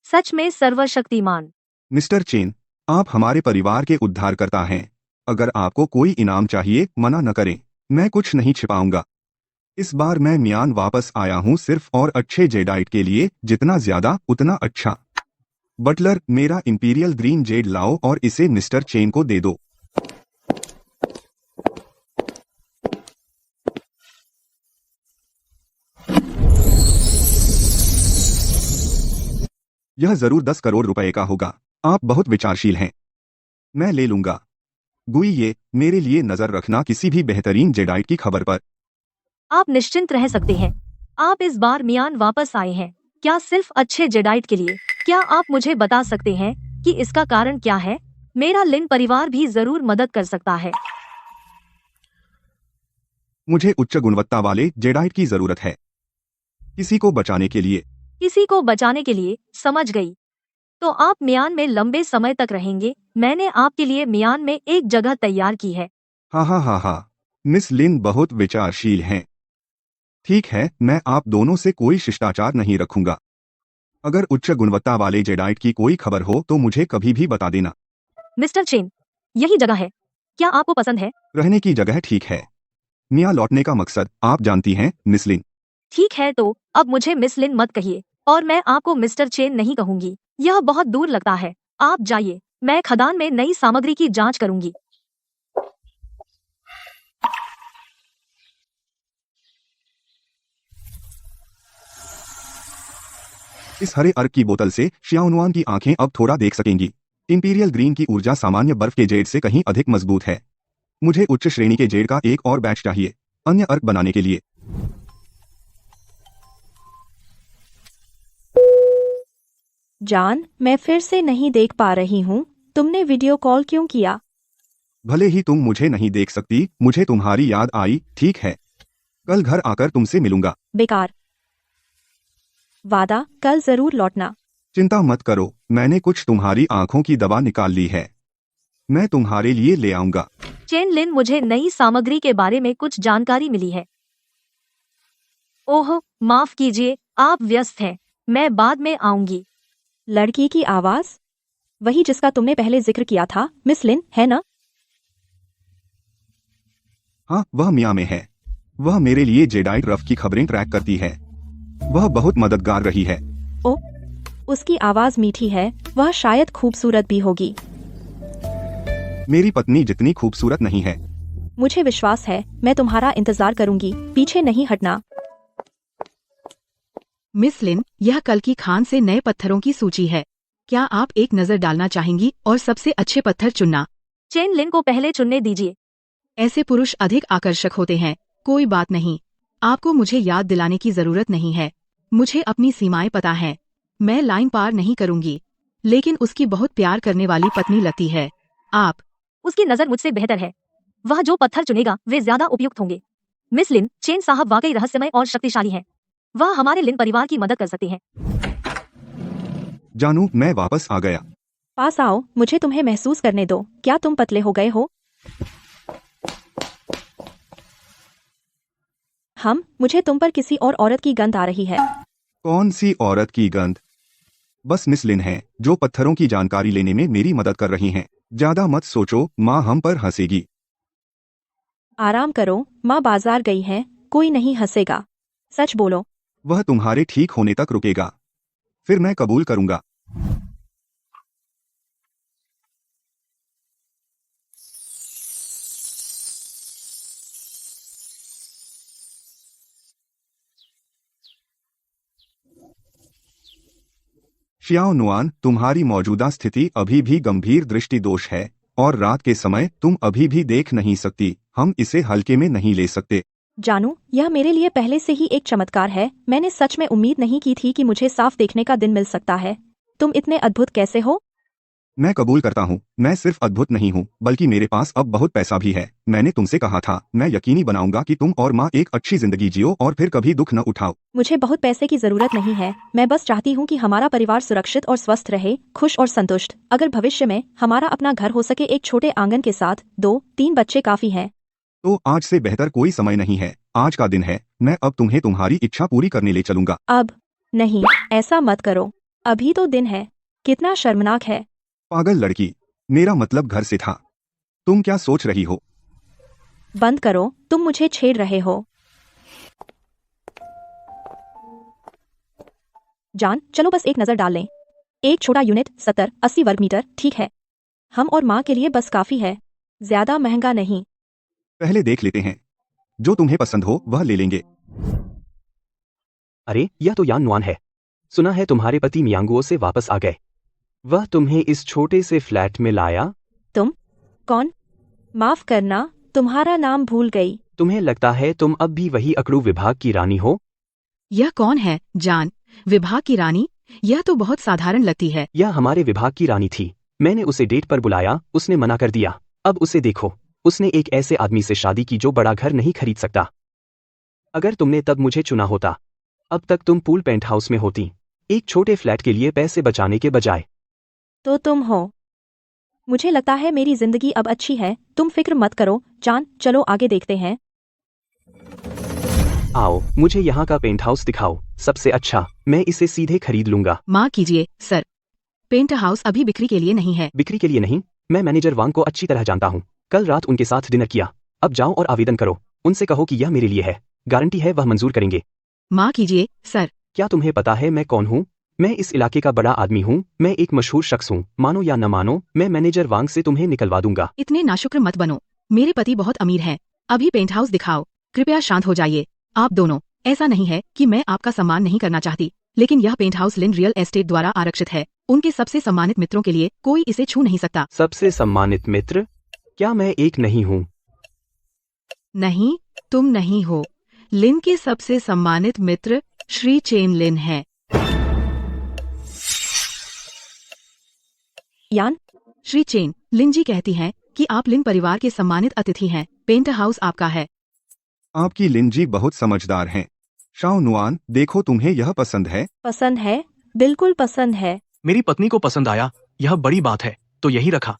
सच में सर्वशक्तिमान। मिस्टर चेन, आप हमारे परिवार के उद्धारकर्ता हैं। अगर आपको कोई इनाम चाहिए, मना न करें। मैं कुछ नहीं छिपाऊंगा। इस बार मैं म्यान वापस आया हूँ सिर्फ और अच्छे जेडाइट के लिए, जितना ज्यादा उतना अच्छा। बटलर, मेरा इंपीरियल ग्रीन जेड लाओ और इसे मिस्टर चेन को दे दो। यह जरूर 10 करोड़ रुपए का होगा। आप बहुत विचारशील हैं। मैं ले लूंगा। गुइये, मेरे लिए नजर रखना किसी भी बेहतरीन जेडाइट की खबर पर। आप निश्चिंत रह सकते हैं। आप इस बार मियान वापस आए हैं, क्या सिर्फ अच्छे जेडाइट के लिए? क्या आप मुझे बता सकते हैं कि इसका कारण क्या है? मेरा लिन परिवार भी जरूर मदद कर सकता है। मुझे उच्च गुणवत्ता वाले जेडाइट की जरूरत है, किसी को बचाने के लिए। किसी को बचाने के लिए, समझ गई। तो आप मियान में लंबे समय तक रहेंगे। मैंने आपके लिए मियान में एक जगह तैयार की है। हाँ, मिस लिन बहुत विचारशील हैं। ठीक है, मैं आप दोनों से कोई शिष्टाचार नहीं रखूंगा। अगर उच्च गुणवत्ता वाले जेडाइट की कोई खबर हो तो मुझे कभी भी बता देना। मिस्टर चेन, यही जगह है। क्या आपको पसंद है? रहने की जगह ठीक है। मियाँ लौटने का मकसद आप जानती हैं, मिस लिन। ठीक है, तो अब मुझे मिस लिन मत कहिए और मैं आपको मिस्टर चेन नहीं कहूंगी। यह बहुत दूर लगता है। आप जाइए, मैं खदान में नई सामग्री की जांच करूंगी। इस हरे अर्क की बोतल से श्याओनुआन की आंखें अब थोड़ा देख सकेंगी। इंपीरियल ग्रीन की ऊर्जा सामान्य बर्फ के जेड से कहीं अधिक मजबूत है। मुझे उच्च श्रेणी के जेड का एक और बैच चाहिए, अन्य अर्क बनाने के लिए। जान, मैं फिर से नहीं देख पा रही हूँ। तुमने वीडियो कॉल क्यों किया? भले ही तुम मुझे नहीं देख सकती, मुझे तुम्हारी याद आई, ठीक है। कल घर आकर तुमसे मिलूंगा। बेकार। वादा, कल जरूर लौटना। चिंता मत करो, मैंने कुछ तुम्हारी आंखों की दवा निकाल ली है, मैं तुम्हारे लिए ले आऊंगा। चेन लिन, मुझे नई सामग्री के बारे में कुछ जानकारी मिली है। ओह, माफ कीजिए, आप व्यस्त हैं, मैं बाद में आऊंगी। लड़की की आवाज वही जिसका तुमने पहले जिक्र किया था, मिस लिन, है ना? हाँ, वह मिया में है। वह मेरे लिए जेडाइट रफ की खबरें ट्रैक करती है। वह बहुत मददगार रही है। ओ, उसकी आवाज मीठी है, वह शायद खूबसूरत भी होगी। मेरी पत्नी जितनी खूबसूरत नहीं है। मुझे विश्वास है, मैं तुम्हारा इंतजार करूंगी, पीछे नहीं हटना। मिस लिन, यह कल की खान से नए पत्थरों की सूची है। क्या आप एक नजर डालना चाहेंगी और सबसे अच्छे पत्थर चुनना? चेन लिन को पहले चुनने दीजिए। ऐसे पुरुष अधिक आकर्षक होते हैं। कोई बात नहीं, आपको मुझे याद दिलाने की जरूरत नहीं है। मुझे अपनी सीमाएं पता है। मैं लाइन पार नहीं करूंगी, लेकिन उसकी बहुत प्यार करने वाली पत्नी लगती है। आप उसकी नजर मुझसे बेहतर है। वह जो पत्थर चुनेगा वे ज्यादा उपयुक्त होंगे। मिस लिन, चेन साहब वाकई रहस्यमय और शक्तिशाली हैं। वह हमारे लिन परिवार की मदद कर सकते हैं। जानू, मैं वापस आ गया। पास आओ, मुझे तुम्हें महसूस करने दो। क्या तुम पतले हो गए हो? मुझे तुम पर किसी और औरत की गंध आ रही है। कौन सी औरत की गंध? बस मिस लिन है, जो पत्थरों की जानकारी लेने में मेरी मदद कर रही हैं। ज्यादा मत सोचो, माँ हम पर हंसेगी। आराम करो, माँ बाजार गई हैं, कोई नहीं हंसेगा। सच बोलो। वह तुम्हारे ठीक होने तक रुकेगा, फिर मैं कबूल करूंगा। श्याओ नुआन, तुम्हारी मौजूदा स्थिति अभी भी गंभीर दृष्टि दोष है और रात के समय तुम अभी भी देख नहीं सकती। हम इसे हल्के में नहीं ले सकते। जानू, यह मेरे लिए पहले से ही एक चमत्कार है। मैंने सच में उम्मीद नहीं की थी कि मुझे साफ देखने का दिन मिल सकता है। तुम इतने अद्भुत कैसे हो? मैं कबूल करता हूँ, मैं सिर्फ अद्भुत नहीं हूँ, बल्कि मेरे पास अब बहुत पैसा भी है। मैंने तुमसे कहा था, मैं यकीनी बनाऊंगा कि तुम और माँ एक अच्छी जिंदगी जियो और फिर कभी दुख न उठाओ। मुझे बहुत पैसे की जरूरत नहीं है। मैं बस चाहती हूँ कि हमारा परिवार सुरक्षित और स्वस्थ रहे, खुश और संतुष्ट। अगर भविष्य में हमारा अपना घर हो सके, एक छोटे आंगन के साथ 2-3 बच्चे काफी हैं। तो आज से बेहतर कोई समय नहीं है। आज का दिन है। मैं अब तुम्हें तुम्हारी इच्छा पूरी करने ले चलूंगा। अब नहीं, ऐसा मत करो। अभी तो दिन है। कितना शर्मनाक है। पागल लड़की, मेरा मतलब घर से था। तुम क्या सोच रही हो? बंद करो, तुम मुझे छेड़ रहे हो। जान, चलो बस एक नजर डाल लें। एक छोटा यूनिट 70-80 वर्ग मीटर, ठीक है। हम और माँ के लिए बस काफी है, ज्यादा महंगा नहीं। पहले देख लेते हैं, जो तुम्हें पसंद हो वह ले लेंगे। अरे, यह तो यान नुआन है। सुना है तुम्हारे पति मियांगुओ से वापस आ गए। वह तुम्हें इस छोटे से फ्लैट में लाया। तुम कौन? माफ करना, तुम्हारा नाम भूल गई। तुम्हें लगता है तुम अब भी वही अकड़ू विभाग की रानी हो? यह कौन है जान? विभाग की रानी? यह तो बहुत साधारण लगती है। यह हमारे विभाग की रानी थी। मैंने उसे डेट पर बुलाया, उसने मना कर दिया। अब उसे देखो, उसने एक ऐसे आदमी से शादी की जो बड़ा घर नहीं खरीद सकता। अगर तुमने तब मुझे चुना होता, अब तक तुम पूल पेंट हाउस में होती, एक छोटे फ्लैट के लिए पैसे बचाने के बजाय। तो तुम हो। मुझे लगता है मेरी जिंदगी अब अच्छी है। तुम फिक्र मत करो जान, चलो आगे देखते हैं। आओ, मुझे यहाँ का पेंट हाउस दिखाओ, सबसे अच्छा। मैं इसे सीधे खरीद लूंगा। माँ कीजिए सर, पेंट हाउस अभी बिक्री के लिए नहीं है। बिक्री के लिए नहीं? मैं मैनेजर वांग को अच्छी तरह जानता हूँ। कल रात उनके साथ डिनर किया। अब जाओ और आवेदन करो। उनसे कहो कि यह मेरे लिए है। गारंटी है वह मंजूर करेंगे। माँ कीजिए सर। क्या तुम्हें पता है मैं कौन हूँ? मैं इस इलाके का बड़ा आदमी हूँ। मैं एक मशहूर शख्स हूँ। मानो या न मानो, मैं मैनेजर वांग से तुम्हें निकलवा दूंगा। इतने नाशुक्र मत बनो। मेरे पति बहुत अमीर हैं। अभी पेंट हाउस दिखाओ। कृपया शांत हो जाइए आप दोनों। ऐसा नहीं है कि मैं आपका सम्मान नहीं करना चाहती, लेकिन यह पेंट हाउस लिन रियल एस्टेट द्वारा आरक्षित है। उनके सबसे सम्मानित मित्रों के लिए कोई इसे छू नहीं सकता। सबसे सम्मानित मित्र? क्या मैं एक नहीं हूँ? नहीं, तुम नहीं हो। लिन के सबसे सम्मानित मित्र श्री चेन लिन है। यान, श्री चेन, लिन जी कहती हैं कि आप लिन परिवार के सम्मानित अतिथि हैं। पेंट हाउस आपका है। आपकी लिंजी बहुत समझदार हैं। शाओ नुआन, देखो तुम्हें यह पसंद है? पसंद है, बिल्कुल पसंद है। मेरी पत्नी को पसंद आया, यह बड़ी बात है, तो यही रखा।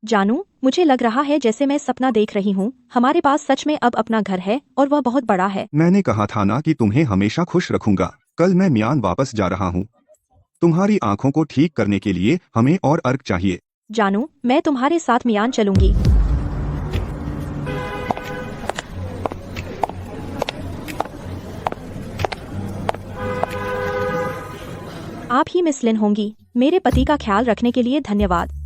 जानू, मुझे लग रहा है जैसे मैं सपना देख रही हूँ। हमारे पास सच में अब अपना घर है और वह बहुत बड़ा है। मैंने कहा था ना कि तुम्हें हमेशा खुश रखूंगा। कल मैं म्यान वापस जा रहा हूँ। तुम्हारी आंखों को ठीक करने के लिए हमें और अर्क चाहिए। जानू, मैं तुम्हारे साथ मियान चलूंगी। आप ही मिस लिन होंगी। मेरे पति का ख्याल रखने के लिए धन्यवाद।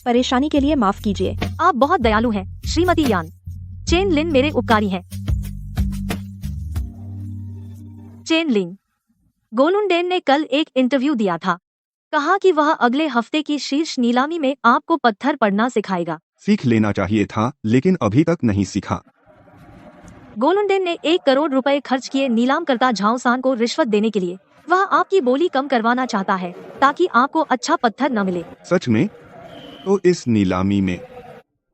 परेशानी के लिए माफ कीजिए। आप बहुत दयालु हैं, श्रीमती यान। चेन लिन मेरे उपकारी हैं। चेन लिन, गोलुंडेन ने कल एक इंटरव्यू दिया था। कहा कि वह अगले हफ्ते की शीर्ष नीलामी में आपको पत्थर पड़ना सिखाएगा। सीख लेना चाहिए था, लेकिन अभी तक नहीं सीखा। गोलुंडेन ने 1 करोड़ रुपए खर्च किए नीलामकर्ता झाओ सान को रिश्वत देने के लिए। वह आपकी बोली कम करवाना चाहता है ताकि आपको अच्छा पत्थर न मिले। सच में? तो इस नीलामी में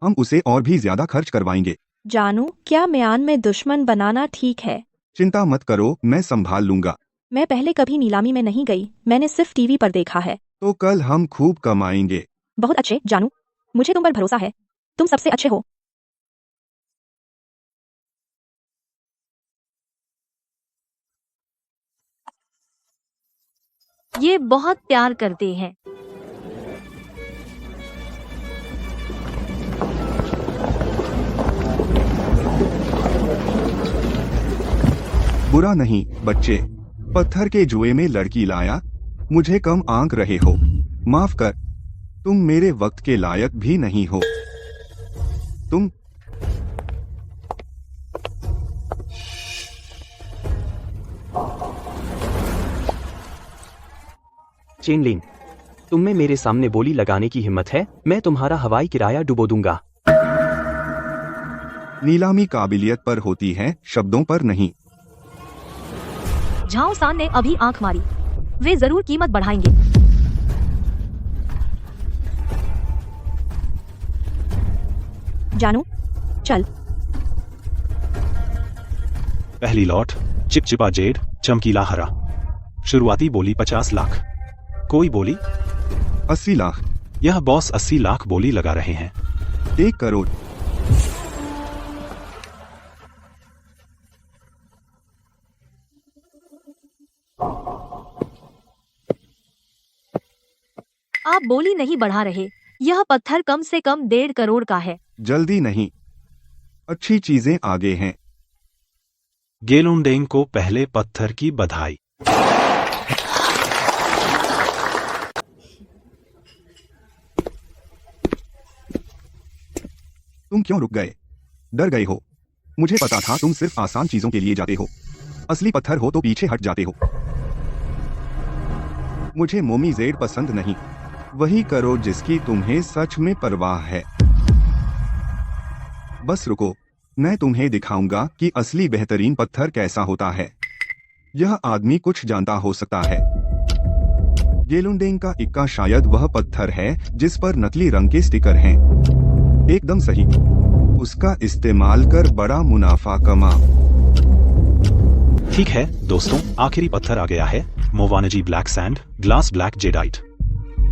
हम उसे और भी ज्यादा खर्च करवाएंगे। जानू, क्या म्यान में दुश्मन बनाना ठीक है? चिंता मत करो, मैं संभाल लूंगा। मैं पहले कभी नीलामी में नहीं गई, मैंने सिर्फ टीवी पर देखा है। तो कल हम खूब कमाएंगे। बहुत अच्छे जानू, मुझे तुम पर भरोसा है। तुम सबसे अच्छे हो। ये बहुत प्यार करते हैं। बुरा नहीं बच्चे, पत्थर के जुए में लड़की लाया। मुझे कम आंक रहे हो, माफ कर। तुम मेरे वक्त के लायक भी नहीं हो। तुम चेन लिन, तुम में मेरे सामने बोली लगाने की हिम्मत है? मैं तुम्हारा हवाई किराया डुबो दूंगा। नीलामी काबिलियत पर होती है, शब्दों पर नहीं। झाओ सान ने अभी आंख मारी। वे जरूर कीमत बढ़ाएंगे। जानू, चल। पहली लॉट, चिपचिपा जेड, चमकीला हरा। शुरुआती बोली 50 लाख। कोई बोली? 80 लाख। यह बॉस 80 लाख बोली लगा रहे हैं। 1 करोड़। आप बोली नहीं बढ़ा रहे। यह पत्थर कम से कम 1.5 करोड़ का है। जल्दी नहीं, अच्छी चीजें आगे हैं। गेलुंडेंग को पहले पत्थर की बधाई। तुम क्यों रुक गए? डर गए हो? मुझे पता था तुम सिर्फ आसान चीजों के लिए जाते हो। असली पत्थर हो तो पीछे हट जाते हो। मुझे मोमी जेड पसंद नहीं। वही करो जिसकी तुम्हें सच में परवाह है। बस रुको, मैं तुम्हें दिखाऊंगा कि असली बेहतरीन पत्थर कैसा होता है। यह आदमी कुछ जानता हो सकता है। गेलुंडेंग का इक्का शायद वह पत्थर है जिस पर नकली रंग के स्टिकर हैं। एकदम सही। उसका इस्तेमाल कर बड़ा मुनाफा कमा। ठीक है दोस्तों, आखिरी पत्थर आ गया है। मोवानजी black sand, glass black jadeite.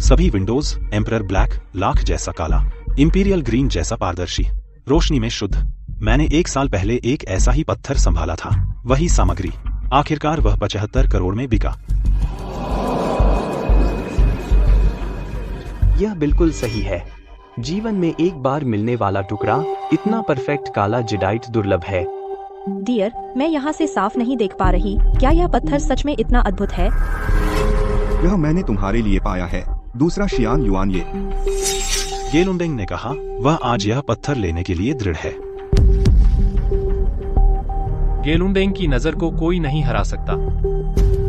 सभी विंडोज एम्परर ब्लैक, लाख जैसा काला, इंपीरियल ग्रीन जैसा पारदर्शी, रोशनी में शुद्ध। मैंने 1 साल पहले एक ऐसा ही पत्थर संभाला था। वही सामग्री। आखिरकार वह 75 करोड़ में बिका। यह बिल्कुल सही है। जीवन में एक बार मिलने वाला टुकड़ा, इतना परफेक्ट काला जेडाइट दुर्लभ है। डियर, मैं यहाँ से साफ नहीं देख पा रही। क्या यह पत्थर सच में इतना अद्भुत है? यह मैंने तुम्हारे लिए पाया है। दूसरा शियान युआन ये। गेलुंडेंग ने कहा, वह आज यह पत्थर लेने के लिए दृढ़ है। गेलुंडेंग की नजर को कोई नहीं हरा सकता।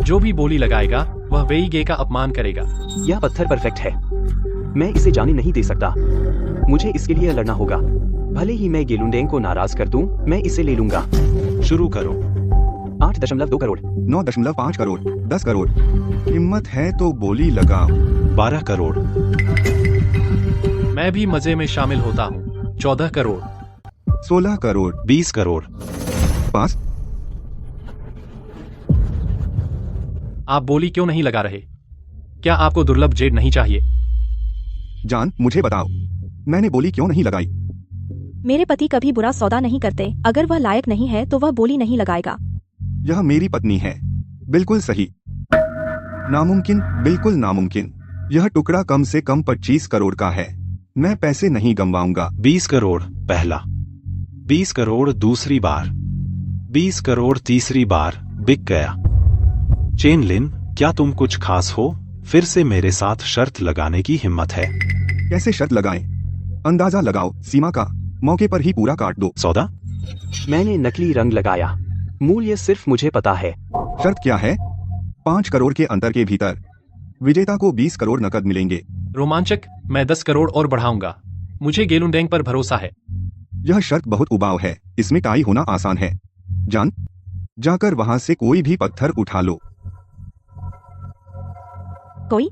जो भी बोली लगाएगा वह वेई गे का अपमान करेगा। यह पत्थर परफेक्ट है। मैं इसे जाने नहीं दे सकता। मुझे इसके लिए लड़ना होगा। भले ही मैं गेलुंडेंग को नाराज कर दूं, मैं इसे ले लूंगा। शुरू करो। 8.2 करोड़। 9.5 करोड़, 10 करोड़। हिम्मत है तो बोली लगाओ। 12 करोड़। मैं भी मजे में शामिल होता हूँ। 14 करोड़। 16 करोड़। 20 करोड़। पास। आप बोली क्यों नहीं लगा रहे? क्या आपको दुर्लभ जेड नहीं चाहिए? जान, मुझे बताओ, मैंने बोली क्यों नहीं लगाई? मेरे पति कभी बुरा सौदा नहीं करते। अगर वह लायक नहीं है तो वह बोली नहीं लगाएगा। यह मेरी पत्नी है। बिल्कुल सही। नामुमकिन, बिल्कुल नामुमकिन। यह टुकड़ा कम से कम 25 करोड़ का है। मैं पैसे नहीं गंवाऊंगा। 20 करोड़ पहला, 20 करोड़ दूसरी बार, 20 करोड़ तीसरी बार। बिक गया। चेन लिन, क्या तुम कुछ खास हो? फिर से मेरे साथ शर्त लगाने की हिम्मत है? कैसे शर्त लगाएं? अंदाजा लगाओ सीमा का। मौके पर ही पूरा काट दो। सौदा? मैंने नकली रंग लगाया। मूल्य सिर्फ मुझे पता है। शर्त क्या है? 5 करोड़ के अंतर के भीतर विजेता को 20 करोड़ नकद मिलेंगे। रोमांचक। मैं 10 करोड़ और बढ़ाऊंगा। मुझे गेलुंडेंग पर भरोसा है। यह शर्त बहुत उबाऊ है। इसमें टाई होना आसान है। जान, जाकर वहां से कोई भी पत्थर उठा लो। कोई?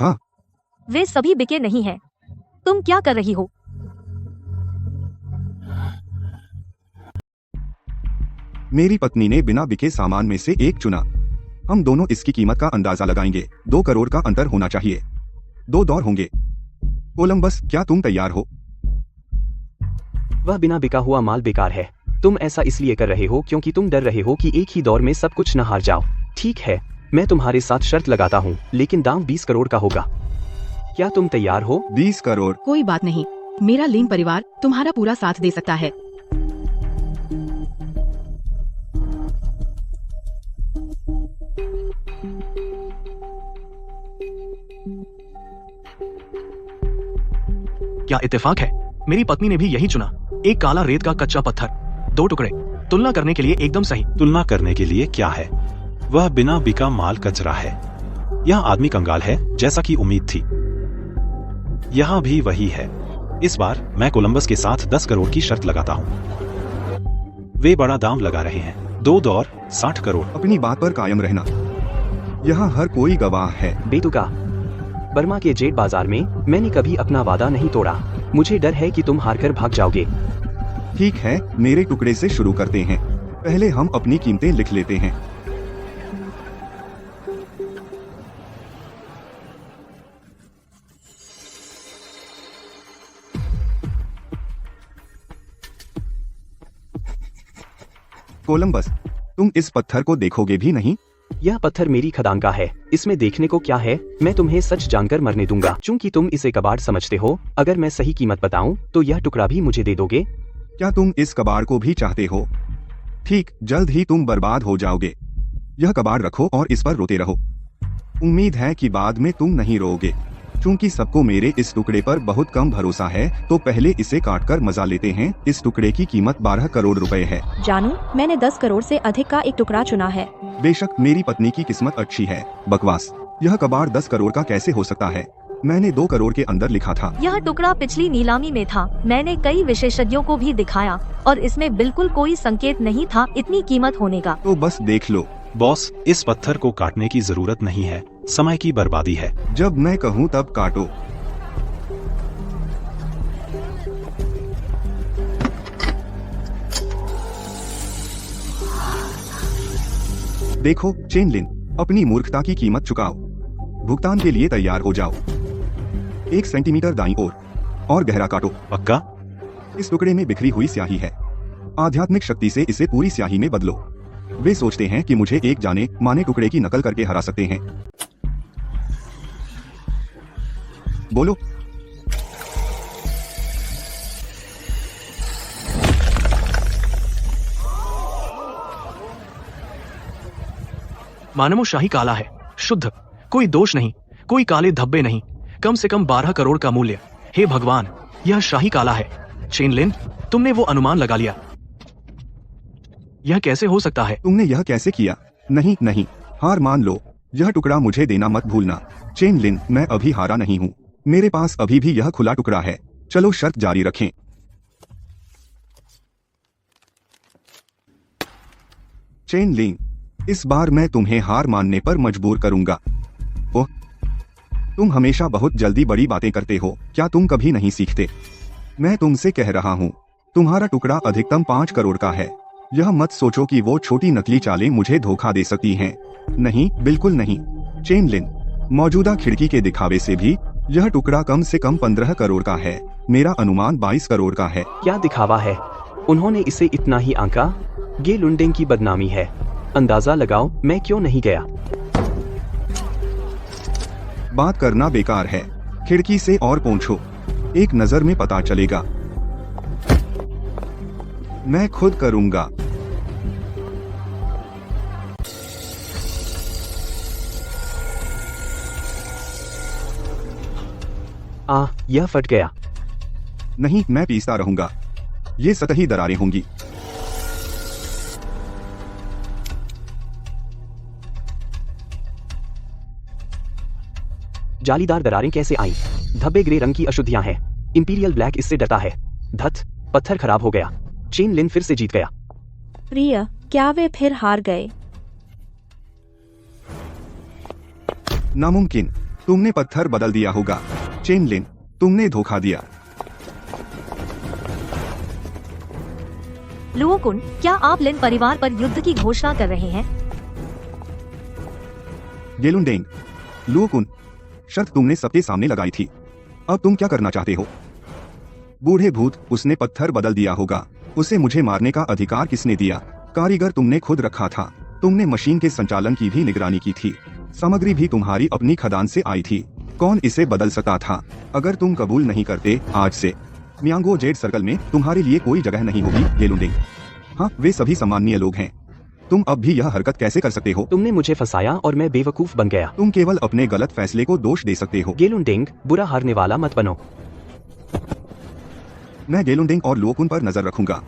हाँ। वे सभी बिके नहीं हैं। तुम क्या कर रही हो? मेरी पत्नी ने बिना बिके सामान में से एक चुना। हम दोनों इसकी कीमत का अंदाजा लगाएंगे। 2 करोड़ का अंतर होना चाहिए। 2 दौर होंगे। कोलंबस, क्या तुम तैयार हो? वह बिना बिका हुआ माल बेकार है। तुम ऐसा इसलिए कर रहे हो क्योंकि तुम डर रहे हो कि एक ही दौर में सब कुछ न हार जाओ। ठीक है, मैं तुम्हारे साथ शर्त लगाता हूँ, लेकिन दाम 20 करोड़ का होगा। क्या तुम तैयार हो? 20 करोड़। कोई बात नहीं, मेरा लिन परिवार तुम्हारा पूरा साथ दे सकता है। क्या इत्तेफाक है? मेरी पत्नी ने भी यही चुना। एक काला रेत का कच्चा पत्थर, 2 टुकड़े। तुलना करने के लिए एकदम सही। तुलना करने के लिए क्या है? वह बिना बिका माल कचरा है। यह आदमी कंगाल है, जैसा कि उम्मीद थी। यहाँ भी वही है। इस बार मैं कोलंबस के साथ 10 करोड़ की शर्त लगाता हूँ। वे बड़ा दाम लगा रहे हैं। 2 दौर, 60 करोड़। अपनी बात पर कायम रहना। यहाँ हर कोई गवाह है। बेतुका। बर्मा के जेड बाजार में मैंने कभी अपना वादा नहीं तोड़ा। मुझे डर है कि तुम हारकर भाग जाओगे। ठीक है, मेरे टुकड़े से शुरू करते हैं। पहले हम अपनी कीमतें लिख लेते हैं। कोलंबस, तुम इस पत्थर को देखोगे भी नहीं? यह पत्थर मेरी खदान का है। इसमें देखने को क्या है? मैं तुम्हें सच जानकर मरने दूंगा। चूंकि तुम इसे कबाड़ समझते हो, अगर मैं सही कीमत बताऊं तो यह टुकड़ा भी मुझे दे दोगे? क्या तुम इस कबाड़ को भी चाहते हो? ठीक, जल्द ही तुम बर्बाद हो जाओगे। यह कबाड़ रखो और इस पर रोते रहो। उम्मीद है कि बाद में तुम नहीं रोओगे। चूंकि सबको मेरे इस टुकड़े पर बहुत कम भरोसा है, तो पहले इसे काटकर मजा लेते हैं। इस टुकड़े की कीमत 12 करोड़ रुपए है। जानू, मैंने 10 करोड़ से अधिक का एक टुकड़ा चुना है। बेशक मेरी पत्नी की किस्मत अच्छी है। बकवास। यह कबाड़ 10 करोड़ का कैसे हो सकता है? मैंने 2 करोड़ के अंदर लिखा था। यह टुकड़ा पिछली नीलामी में था। मैंने कई विशेषज्ञों को भी दिखाया और इसमें बिल्कुल कोई संकेत नहीं था इतनी कीमत होने का। तो बस देख लो। बॉस, इस पत्थर को काटने की जरूरत नहीं है। समय की बर्बादी है। जब मैं कहूँ तब काटो। देखो चेन लिन, अपनी मूर्खता की कीमत चुकाओ। भुगतान के लिए तैयार हो जाओ। 1 सेंटीमीटर दाईं ओर और गहरा काटो। पक्का? इस टुकड़े में बिखरी हुई स्याही है। आध्यात्मिक शक्ति से इसे पूरी स्याही में बदलो। वे सोचते हैं कि मुझे एक जाने माने टुकड़े की नकल करके हरा सकते हैं। बोलो। मानवो शाही काला है, शुद्ध, कोई दोष नहीं, कोई काले धब्बे नहीं, कम से कम 12 करोड़ का मूल्य। हे भगवान, यह शाही काला है। चेन लिन, तुमने वो अनुमान लगा लिया। यह कैसे हो सकता है? तुमने यह कैसे किया? नहीं नहीं, हार मान लो। यह टुकड़ा मुझे देना मत भूलना। चेन लिन, मैं अभी हारा नहीं हूँ। मेरे पास अभी भी यह खुला टुकड़ा है। चलो शर्त जारी रखें। चेन लिंग, इस बार मैं तुम्हें हार मानने पर मजबूर करूंगा। ओह, तुम हमेशा बहुत जल्दी बड़ी बातें करते हो, क्या तुम कभी नहीं सीखते? मैं तुमसे कह रहा हूँ, तुम्हारा टुकड़ा अधिकतम 5 करोड़ का है। यह मत सोचो कि वो छोटी नकली चालें मुझे धोखा दे सकती हैं। नहीं, बिल्कुल नहीं। चेन लिन, मौजूदा खिड़की के दिखावे से भी यह टुकड़ा कम से कम 15 करोड़ का है। मेरा अनुमान 22 करोड़ का है। क्या दिखावा है? उन्होंने इसे इतना ही आंका? ये लुंडेंग की बदनामी है। अंदाजा लगाओ मैं क्यों नहीं गया। बात करना बेकार है, खिड़की से और पूछो, एक नजर में पता चलेगा। मैं खुद करूंगा। यह फट गया। नहीं, मैं पीसता रहूंगा। ये सतही दरारें होंगी। जालीदार दरारें कैसे आईं? धब्बे ग्रे रंग की अशुद्धियां हैं। इंपीरियल ब्लैक इससे डरता है। धत, पत्थर खराब हो गया। चेन लिन फिर से जीत गया। प्रिय, क्या वे फिर हार गए? नामुमकिन, तुमने पत्थर बदल दिया होगा। चेन लिन, तुमने धोखा दिया। लुओकुन, क्या आप लिन परिवार पर युद्ध की घोषणा कर रहे हैं? गेलुंडेंग, लुओकुन, शर्त तुमने सबके सामने लगाई थी। अब तुम क्या करना चाहते हो? बूढ़े भूत, उसने पत्थर बदल दिया होगा। उसे मुझे मारने का अधिकार किसने दिया? कारीगर तुमने खुद रखा था। तुमने मशीन के संचालन की भी निगरानी की थी। सामग्री भी तुम्हारी अपनी खदान से आई थी। कौन इसे बदल सकता था? अगर तुम कबूल नहीं करते, आज से मियांगो जेड सर्कल में तुम्हारे लिए कोई जगह नहीं होगी। गेलुंडेंग, हाँ, वे सभी सम्माननीय लोग हैं। तुम अब भी यह हरकत कैसे कर सकते हो? तुमने मुझे फंसाया और मैं बेवकूफ बन गया। तुम केवल अपने गलत फैसले को दोष दे सकते हो। गेलुंडेंग, बुरा हारने वाला मत बनो। मैं गेलुंडेंग और लुओकुन पर नजर रखूंगा।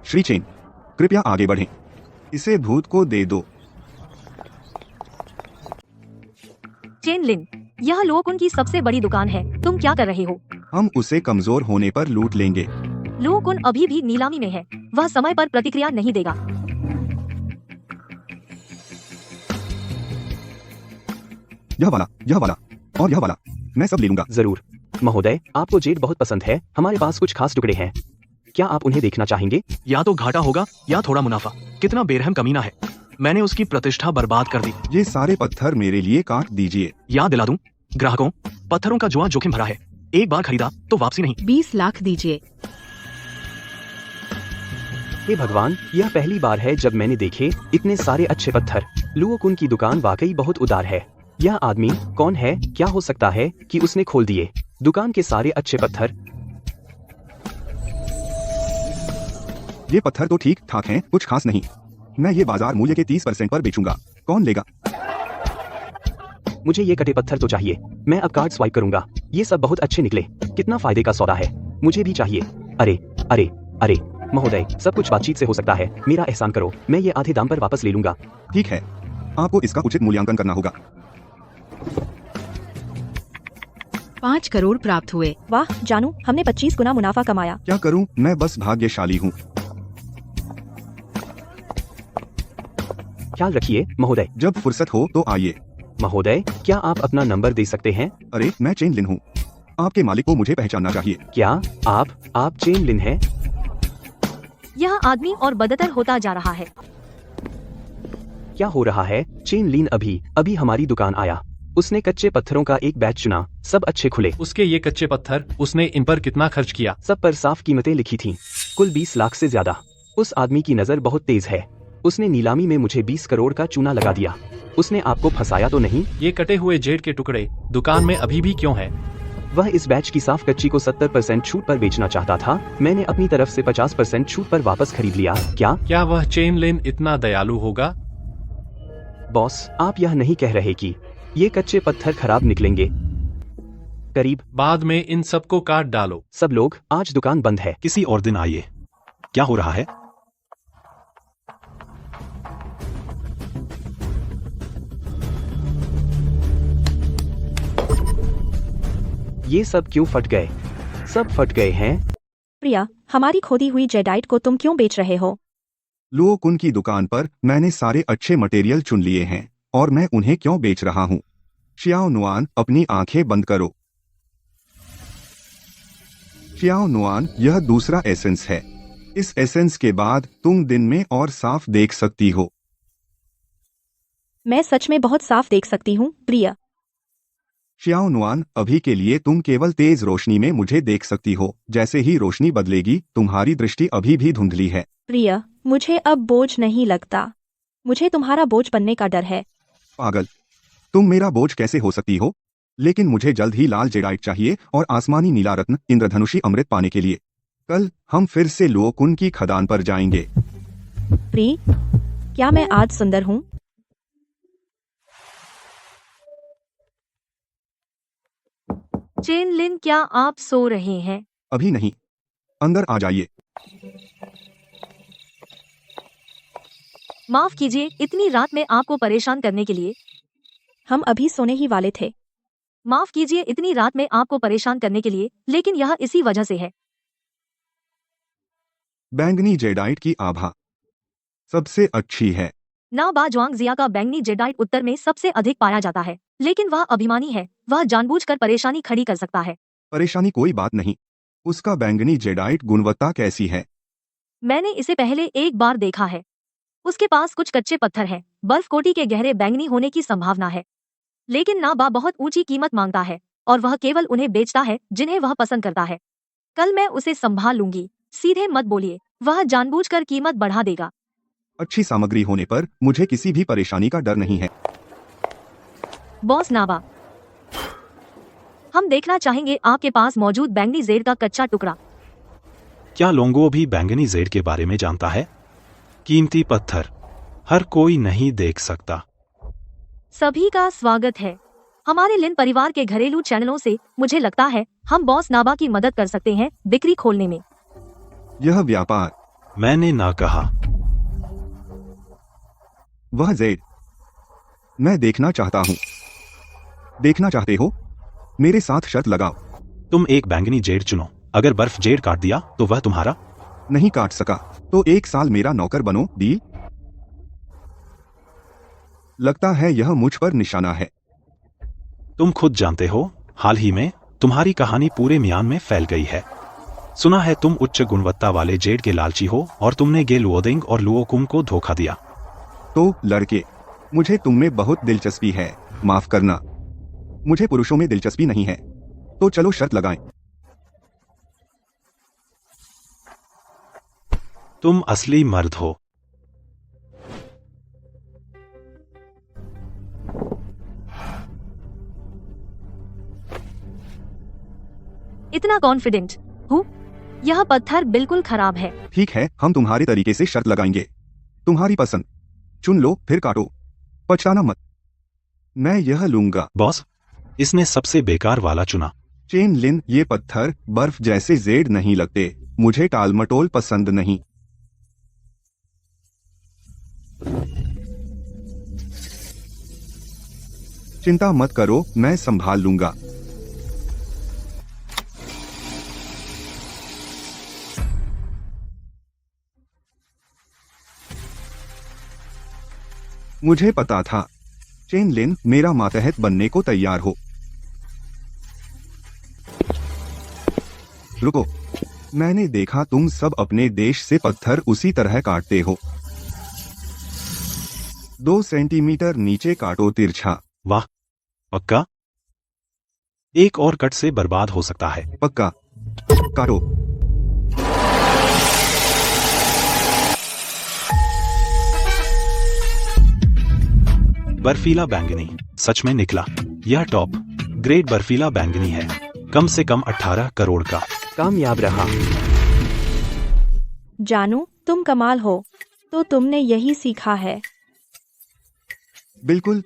श्री चेन, कृपया आगे बढ़ें। इसे भूत को दे दो। चेन लिन, यह लुओकुन की सबसे बड़ी दुकान है। तुम क्या कर रहे हो? हम उसे कमजोर होने पर लूट लेंगे। लुओकुन अभी भी नीलामी में है। वह समय पर प्रतिक्रिया नहीं देगा। यह वाला और यह वाला, मैं सब ले लूंगा। जरूर। महोदय, आपको जेड बहुत पसंद है। हमारे पास कुछ खास टुकड़े हैं। क्या आप उन्हें देखना चाहेंगे? या तो घाटा होगा या थोड़ा मुनाफा। कितना बेरहम कमीना है। मैंने उसकी प्रतिष्ठा बर्बाद कर दी। ये सारे पत्थर मेरे लिए काट दीजिए। याद दिला दूं, ग्राहकों, पत्थरों का जुआ जोखिम भरा है। एक बार खरीदा तो वापसी नहीं। 20 लाख दीजिए। हे भगवान, यह पहली बार है जब मैंने देखे इतने सारे अच्छे पत्थर। लुओकुन की दुकान वाकई बहुत उदार है। यह आदमी कौन है? क्या हो सकता है कि उसने खोल दिए दुकान के सारे अच्छे पत्थर? ये पत्थर तो ठीक ठाक हैं, कुछ खास नहीं। मैं ये बाजार मूल्य के 30% पर बेचूंगा। कौन लेगा? मुझे ये कटे पत्थर तो चाहिए। मैं अब कार्ड स्वाइप करूंगा। ये सब बहुत अच्छे निकले। कितना फायदे का सौदा है। मुझे भी चाहिए। अरे अरे अरे महोदय, सब कुछ बातचीत से हो सकता है। मेरा एहसान करो, मैं ये आधे दाम पर वापस ले लूंगा। ठीक है, आपको इसका उचित मूल्यांकन करना होगा। 5 करोड़ प्राप्त हुए। वाह जानू, हमने 25 गुना मुनाफा कमाया। क्या करूं, मैं बस भाग्यशाली हूं। ख्याल रखिए महोदय। जब फुर्सत हो तो आइए। महोदय, क्या आप अपना नंबर दे सकते हैं? अरे, मैं चेन लिन हूँ। आपके मालिक को मुझे पहचानना चाहिए। क्या आप चेन लिन हैं? यह आदमी और बदतर होता जा रहा है। क्या हो रहा है? चेन लिन अभी हमारी दुकान आया। उसने कच्चे पत्थरों का एक बैच चुना। सब अच्छे खुले। उसके ये कच्चे पत्थर, उसने इन पर कितना खर्च किया? सब पर साफ कीमतें लिखी थीं। कुल 20 लाख से ज्यादा। उस आदमी की नजर बहुत तेज है। उसने नीलामी में मुझे 20 करोड़ का चूना लगा दिया। उसने आपको फंसाया तो नहीं? ये कटे हुए जेड के टुकड़े दुकान में अभी भी क्यों हैं? वह इस बैच की साफ कच्ची को 70% छूट पर बेचना चाहता था। मैंने अपनी तरफ से 50% छूट पर वापस खरीद लिया। क्या वह चेन लिन इतना दयालु होगा? बॉस, आप यह नहीं कह रहे कि ये कच्चे पत्थर खराब निकलेंगे? करीब बाद में इन सबको काट डालो। सब लोग, आज दुकान बंद है। किसी और दिन आइए। क्या हो रहा है? ये सब क्यों फट गए? सब फट गए हैं। प्रिया, हमारी खोदी हुई जेडाइट को तुम क्यों बेच रहे हो? लुओ कुन की दुकान पर मैंने सारे अच्छे मटेरियल चुन लिए हैं और मैं उन्हें क्यों बेच रहा हूँ? शियाओ नुआन, अपनी आंखें बंद करो। शियाओ नुआन, यह दूसरा एसेंस है। इस एसेंस के बाद तुम दिन में और साफ देख सकती हो। मैं सच में बहुत साफ देख सकती हूँ, प्रिय। शियाओ नुआन, अभी के लिए तुम केवल तेज रोशनी में मुझे देख सकती हो। जैसे ही रोशनी बदलेगी, तुम्हारी दृष्टि अभी भी धुंधली है। प्रिय, मुझे अब बोझ नहीं लगता। मुझे तुम्हारा बोझ बनने का डर है। पागल, तुम मेरा बोझ कैसे हो सकती हो? लेकिन मुझे जल्द ही लाल जेडाइट चाहिए और आसमानी नीला रत्न इंद्रधनुषी अमृत पाने के लिए। कल हम फिर से लुओ कुन की खदान पर जाएंगे। प्री, क्या मैं आज सुंदर हूँ? चेन लिन, क्या आप सो रहे हैं? अभी नहीं, अंदर आ जाइए। माफ कीजिए, इतनी रात में आपको परेशान करने के लिए। हम अभी सोने ही वाले थे। माफ कीजिए, इतनी रात में आपको परेशान करने के लिए, लेकिन यह इसी वजह से है। बैंगनी जेडाइट की आभा सबसे अच्छी है। ना बा ज्वांगजिया का बैंगनी जेडाइट उत्तर में सबसे अधिक पाया जाता है, लेकिन वह अभिमानी है। वह जानबूझकर परेशानी खड़ी कर सकता है। परेशानी कोई बात नहीं। उसका बैंगनी जेडाइट गुणवत्ता कैसी है? मैंने इसे पहले एक बार देखा है। उसके पास कुछ कच्चे पत्थर हैं। बर्फ कोटी के गहरे बैंगनी होने की संभावना है, लेकिन नाबा बहुत ऊंची कीमत मांगता है और वह केवल उन्हें बेचता है जिन्हें वह पसंद करता है। कल मैं उसे संभाल लूंगी। सीधे मत बोलिए, वह जानबूझकर कीमत बढ़ा देगा। अच्छी सामग्री होने पर मुझे किसी भी परेशानी का डर नहीं है। बॉस नाबा, हम देखना चाहेंगे आपके पास मौजूद बैंगनी जेड का कच्चा टुकड़ा। क्या लोंगो भी बैंगनी जेड के बारे में जानता है? कीमती पत्थर हर कोई नहीं देख सकता। सभी का स्वागत है हमारे लिन परिवार के घरेलू चैनलों से। मुझे लगता है हम बॉस नाबा की मदद कर सकते हैं बिक्री खोलने में। यह व्यापार, मैंने ना कहा। वह जेड मैं देखना चाहता हूँ। देखना चाहते हो? मेरे साथ शर्त लगाओ। तुम एक बैंगनी जेड चुनो। अगर बर्फ जेड काट दिया तो वह तुम्हारा। नहीं काट सका तो 1 साल मेरा नौकर बनो। डील? लगता है यह मुझ पर निशाना है। तुम खुद जानते हो, हाल ही में तुम्हारी कहानी पूरे म्यान में फैल गई है। सुना है तुम उच्च गुणवत्ता वाले जेड के लालची हो और तुमने गे लुओदिंग और लुओकुम को धोखा दिया। तो लड़के, मुझे तुम में बहुत दिलचस्पी है। माफ करना, मुझे पुरुषों में दिलचस्पी नहीं है। तो चलो शर्त लगाएं। तुम असली मर्द हो। इतना कॉन्फिडेंट हूँ? यह पत्थर बिल्कुल खराब है। ठीक है, हम तुम्हारे तरीके से शर्त लगाएंगे। तुम्हारी पसंद चुन लो, फिर काटो। पछताना मत। मैं यह लूंगा। बॉस, इसने सबसे बेकार वाला चुना। चेन लिन, ये पत्थर बर्फ जैसे जेड नहीं लगते। मुझे टालमटोल पसंद नहीं। चिंता मत करो, मैं संभाल लूंगा। मुझे पता था चेन लिन मेरा मातहत बनने को तैयार हो। रुको, मैंने देखा तुम सब अपने देश से पत्थर उसी तरह काटते हो। 2 सेंटीमीटर नीचे काटो तिरछा। वाह, पक्का? एक और कट से बर्बाद हो सकता है। पक्का, काटो। बर्फीला बैंगनी सच में निकला। यह टॉप ग्रेड बर्फीला बैंगनी है, कम से कम 18 करोड़ का। कामयाब रहा। जानू, तुम कमाल हो। तो तुमने यही सीखा है? बिल्कुल,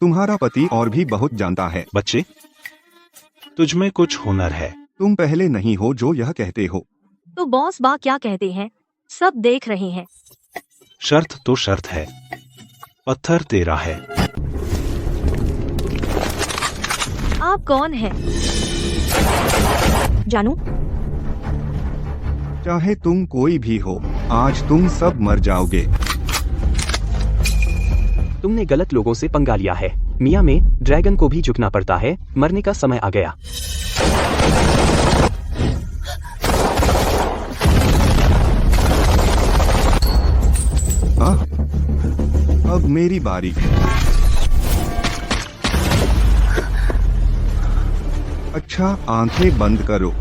तुम्हारा पति और भी बहुत जानता है। बच्चे, तुझमें कुछ हुनर है। तुम पहले नहीं हो जो यह कहते हो। तो बॉस बा क्या कहते हैं? सब देख रहे हैं। शर्त तो शर्त है, पत्थर तेरा है। आप कौन हैं? जानू, चाहे तुम कोई भी हो, आज तुम सब मर जाओगे। तुमने गलत लोगों से पंगा लिया है। मिया में ड्रैगन को भी झुकना पड़ता है। मरने का समय आ गया। हाँ, अब मेरी बारी। अच्छा, आंखें बंद करो।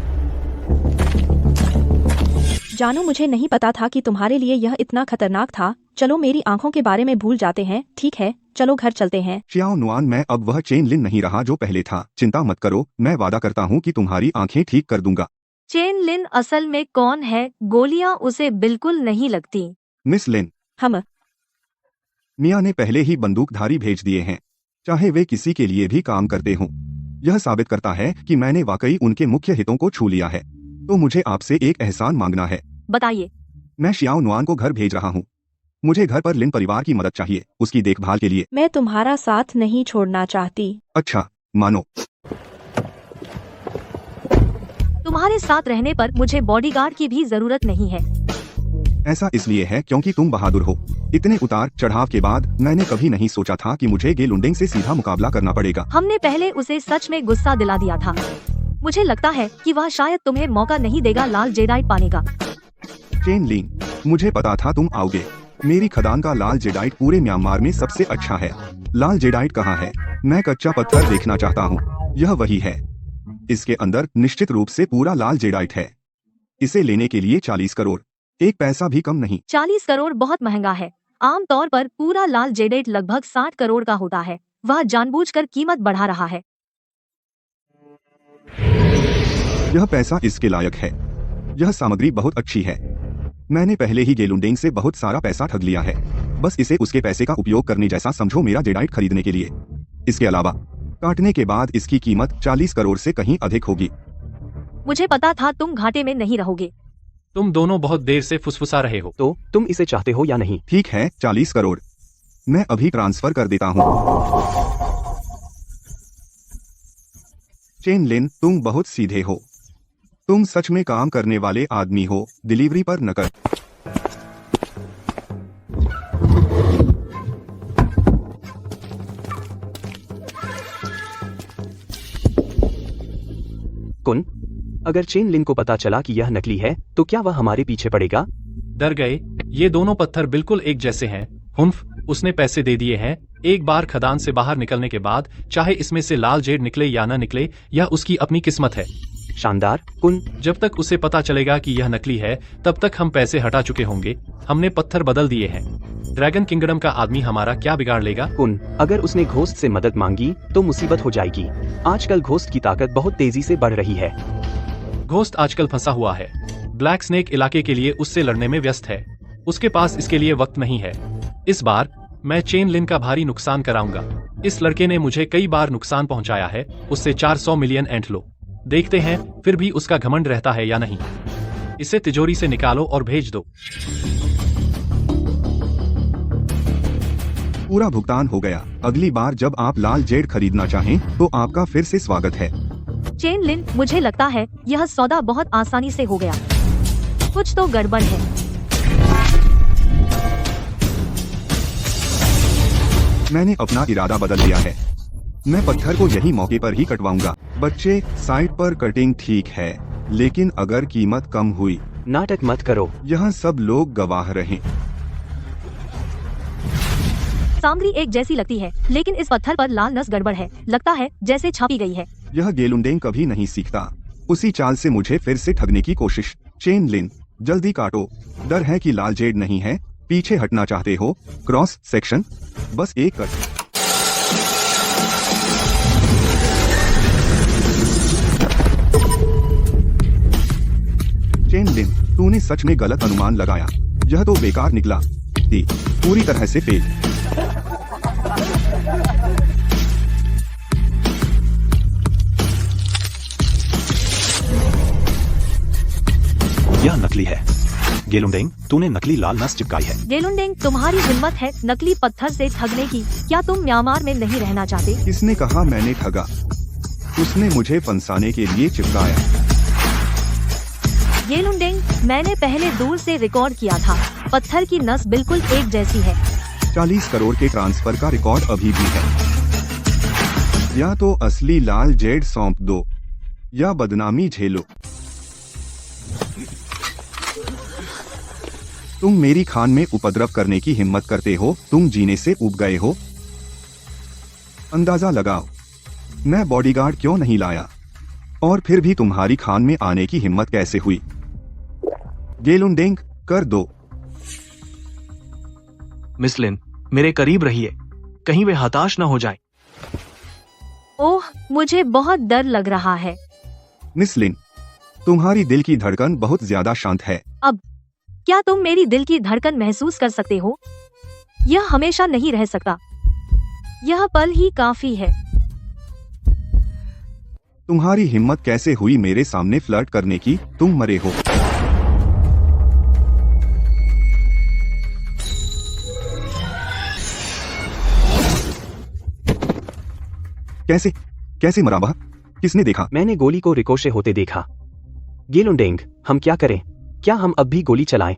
जानू, मुझे नहीं पता था कि तुम्हारे लिए यह इतना खतरनाक था। चलो मेरी आंखों के बारे में भूल जाते हैं। ठीक है, चलो घर चलते हैं। श्याओ नुआन, मैं अब वह चेन लिन नहीं रहा जो पहले था। चिंता मत करो, मैं वादा करता हूँ कि तुम्हारी आंखें ठीक कर दूंगा। चेन लिन असल में कौन है? गोलियां उसे बिल्कुल नहीं लगती। मिस लिन, हम मिया ने पहले ही बंदूकधारी भेज दिए हैं, चाहे वे किसी के लिए भी काम करते हों। यह साबित करता है कि मैंने वाकई उनके मुख्य हितों को छू लिया है। तो मुझे आपसे एक एहसान मांगना है। बताइए। मैं श्याओ नुआन को घर भेज रहा हूँ। मुझे घर पर लिन परिवार की मदद चाहिए, उसकी देखभाल के लिए। मैं तुम्हारा साथ नहीं छोड़ना चाहती। अच्छा, मानो। तुम्हारे साथ रहने पर मुझे बॉडीगार्ड की भी जरूरत नहीं है। ऐसा इसलिए है क्योंकि तुम बहादुर हो। इतने उतार चढ़ाव के बाद मैंने कभी नहीं सोचा था कि मुझे गे लुंडिंग से सीधा मुकाबला करना पड़ेगा। हमने पहले उसे सच में गुस्सा दिला दिया था। मुझे लगता है कि वह शायद तुम्हें मौका नहीं देगा लाल जेडाइट पाने का। चेन लिन, मुझे पता था तुम आओगे। मेरी खदान का लाल जेडाइट पूरे म्यांमार में सबसे अच्छा है। लाल जेडाइट कहाँ है? मैं कच्चा पत्थर देखना चाहता हूँ। यह वही है। इसके अंदर निश्चित रूप से पूरा लाल जेडाइट है। इसे लेने के लिए 40 करोड़, एक पैसा भी कम नहीं। 40 करोड़ बहुत महंगा है। आमतौर पर पूरा लाल जेडेट लगभग 60 करोड़ का होता है। वह जानबूझकर कीमत बढ़ा रहा है। यह पैसा इसके लायक है। यह सामग्री बहुत अच्छी है। मैंने पहले ही गेलुंडेंग से बहुत सारा पैसा ठग लिया है। बस इसे उसके पैसे का उपयोग करने जैसा समझो मेरा जेडाइट खरीदने के लिए। इसके अलावा काटने के बाद इसकी कीमत 40 करोड़ से कहीं अधिक होगी। मुझे पता था तुम घाटे में नहीं रहोगे। तुम दोनों बहुत देर से फुसफुसा रहे हो। तो तुम इसे चाहते हो या नहीं? ठीक है, 40 करोड़ मैं अभी ट्रांसफर कर देता हूँ। चेन लिन, तुम बहुत सीधे हो। तुम सच में काम करने वाले आदमी हो। डिलीवरी पर नकद। कुन, अगर चेन लिन को पता चला कि यह नकली है तो क्या वह हमारे पीछे पड़ेगा? डर गए? ये दोनों पत्थर बिल्कुल एक जैसे हैं। हुम्फ, उसने पैसे दे दिए हैं। एक बार खदान से बाहर निकलने के बाद चाहे इसमें से लाल जेड निकले या न निकले, यह उसकी अपनी किस्मत है। शानदार। कुन, जब तक उसे पता चलेगा कि यह नकली है तब तक हम पैसे हटा चुके होंगे। हमने पत्थर बदल दिए हैं। ड्रैगन किंगडम का आदमी हमारा क्या बिगाड़ लेगा? कुन, अगर उसने घोस्ट से मदद मांगी तो मुसीबत हो जाएगी। आजकल घोस्ट की ताकत बहुत तेजी से बढ़ रही है। घोस्ट आजकल फंसा हुआ है। ब्लैक स्नेक इलाके के लिए उससे लड़ने में व्यस्त है। उसके पास इसके लिए वक्त नहीं है। इस बार मैं चेन लिन का भारी नुकसान कराऊंगा। इस लड़के ने मुझे कई बार नुकसान पहुंचाया है। उससे 400 मिलियन एंट लो। देखते हैं फिर भी उसका घमंड रहता है या नहीं। इसे तिजोरी से निकालो और भेज दो। पूरा भुगतान हो गया। अगली बार जब आप लाल जेड खरीदना चाहें तो आपका फिर से स्वागत है। चेन लिन, मुझे लगता है यह सौदा बहुत आसानी से हो गया। कुछ तो गड़बड़ है। मैंने अपना इरादा बदल दिया है। मैं पत्थर को यही मौके पर ही कटवाऊंगा। बच्चे, साइड पर कटिंग ठीक है, लेकिन अगर कीमत कम हुई। नाटक मत करो। यहाँ सब लोग गवाह रहें। सामग्री एक जैसी लगती है, लेकिन इस पत्थर पर लाल नस गड़बड़ है। लगता है जैसे छापी गई है। यह गेलुंडेंग कभी नहीं सीखता। उसी चाल से मुझे फिर से ठगने की कोशिश। चेन लिन, जल्दी काटो। डर है कि लाल जेड नहीं है? पीछे हटना चाहते हो? क्रॉस सेक्शन, बस एक कट। चेन लिन, तूने सच में गलत अनुमान लगाया। यह तो बेकार निकला। पूरी तरह से फेल। यह नकली है। गेलुंडेंग, तूने नकली लाल नस चिपकाई है। गेलुंडेंग, तुम्हारी हिम्मत है नकली पत्थर से ठगने की। क्या तुम म्यांमार में नहीं रहना चाहते? किसने कहा मैंने ठगा? उसने मुझे फंसाने के लिए चिपकाया। गेलुंडेंग, मैंने पहले दूर से रिकॉर्ड किया था। पत्थर की नस बिल्कुल एक जैसी है। 40 करोड़ के ट्रांसफर का रिकॉर्ड अभी भी है। या तो असली लाल जेड सौंप दो या बदनामी झेलो। तुम मेरी खान में उपद्रव करने की हिम्मत करते हो, तुम जीने से उब गए हो। अंदाजा लगाओ, मैं बॉडीगार्ड क्यों नहीं लाया, और फिर भी तुम्हारी खान में आने की हिम्मत कैसे हुई। गेलुंडेंग, कर दो। मिस लिन, मेरे करीब रहिए, कहीं वे हताश न हो जाए। ओह, मुझे बहुत डर लग रहा है। मिस लिन, तुम्हारी दिल की धड़कन बहुत ज्यादा शांत है। अब क्या तुम मेरी दिल की धड़कन महसूस कर सकते हो? यह हमेशा नहीं रह सकता। यह पल ही काफी है। तुम्हारी हिम्मत कैसे हुई मेरे सामने फ्लर्ट करने की, तुम मरे हो। कैसे कैसे मरा वह? किसने देखा? मैंने गोली को रिकोशे होते देखा। गेलुंडेंग, हम क्या करें? क्या हम अब भी गोली चलाएं?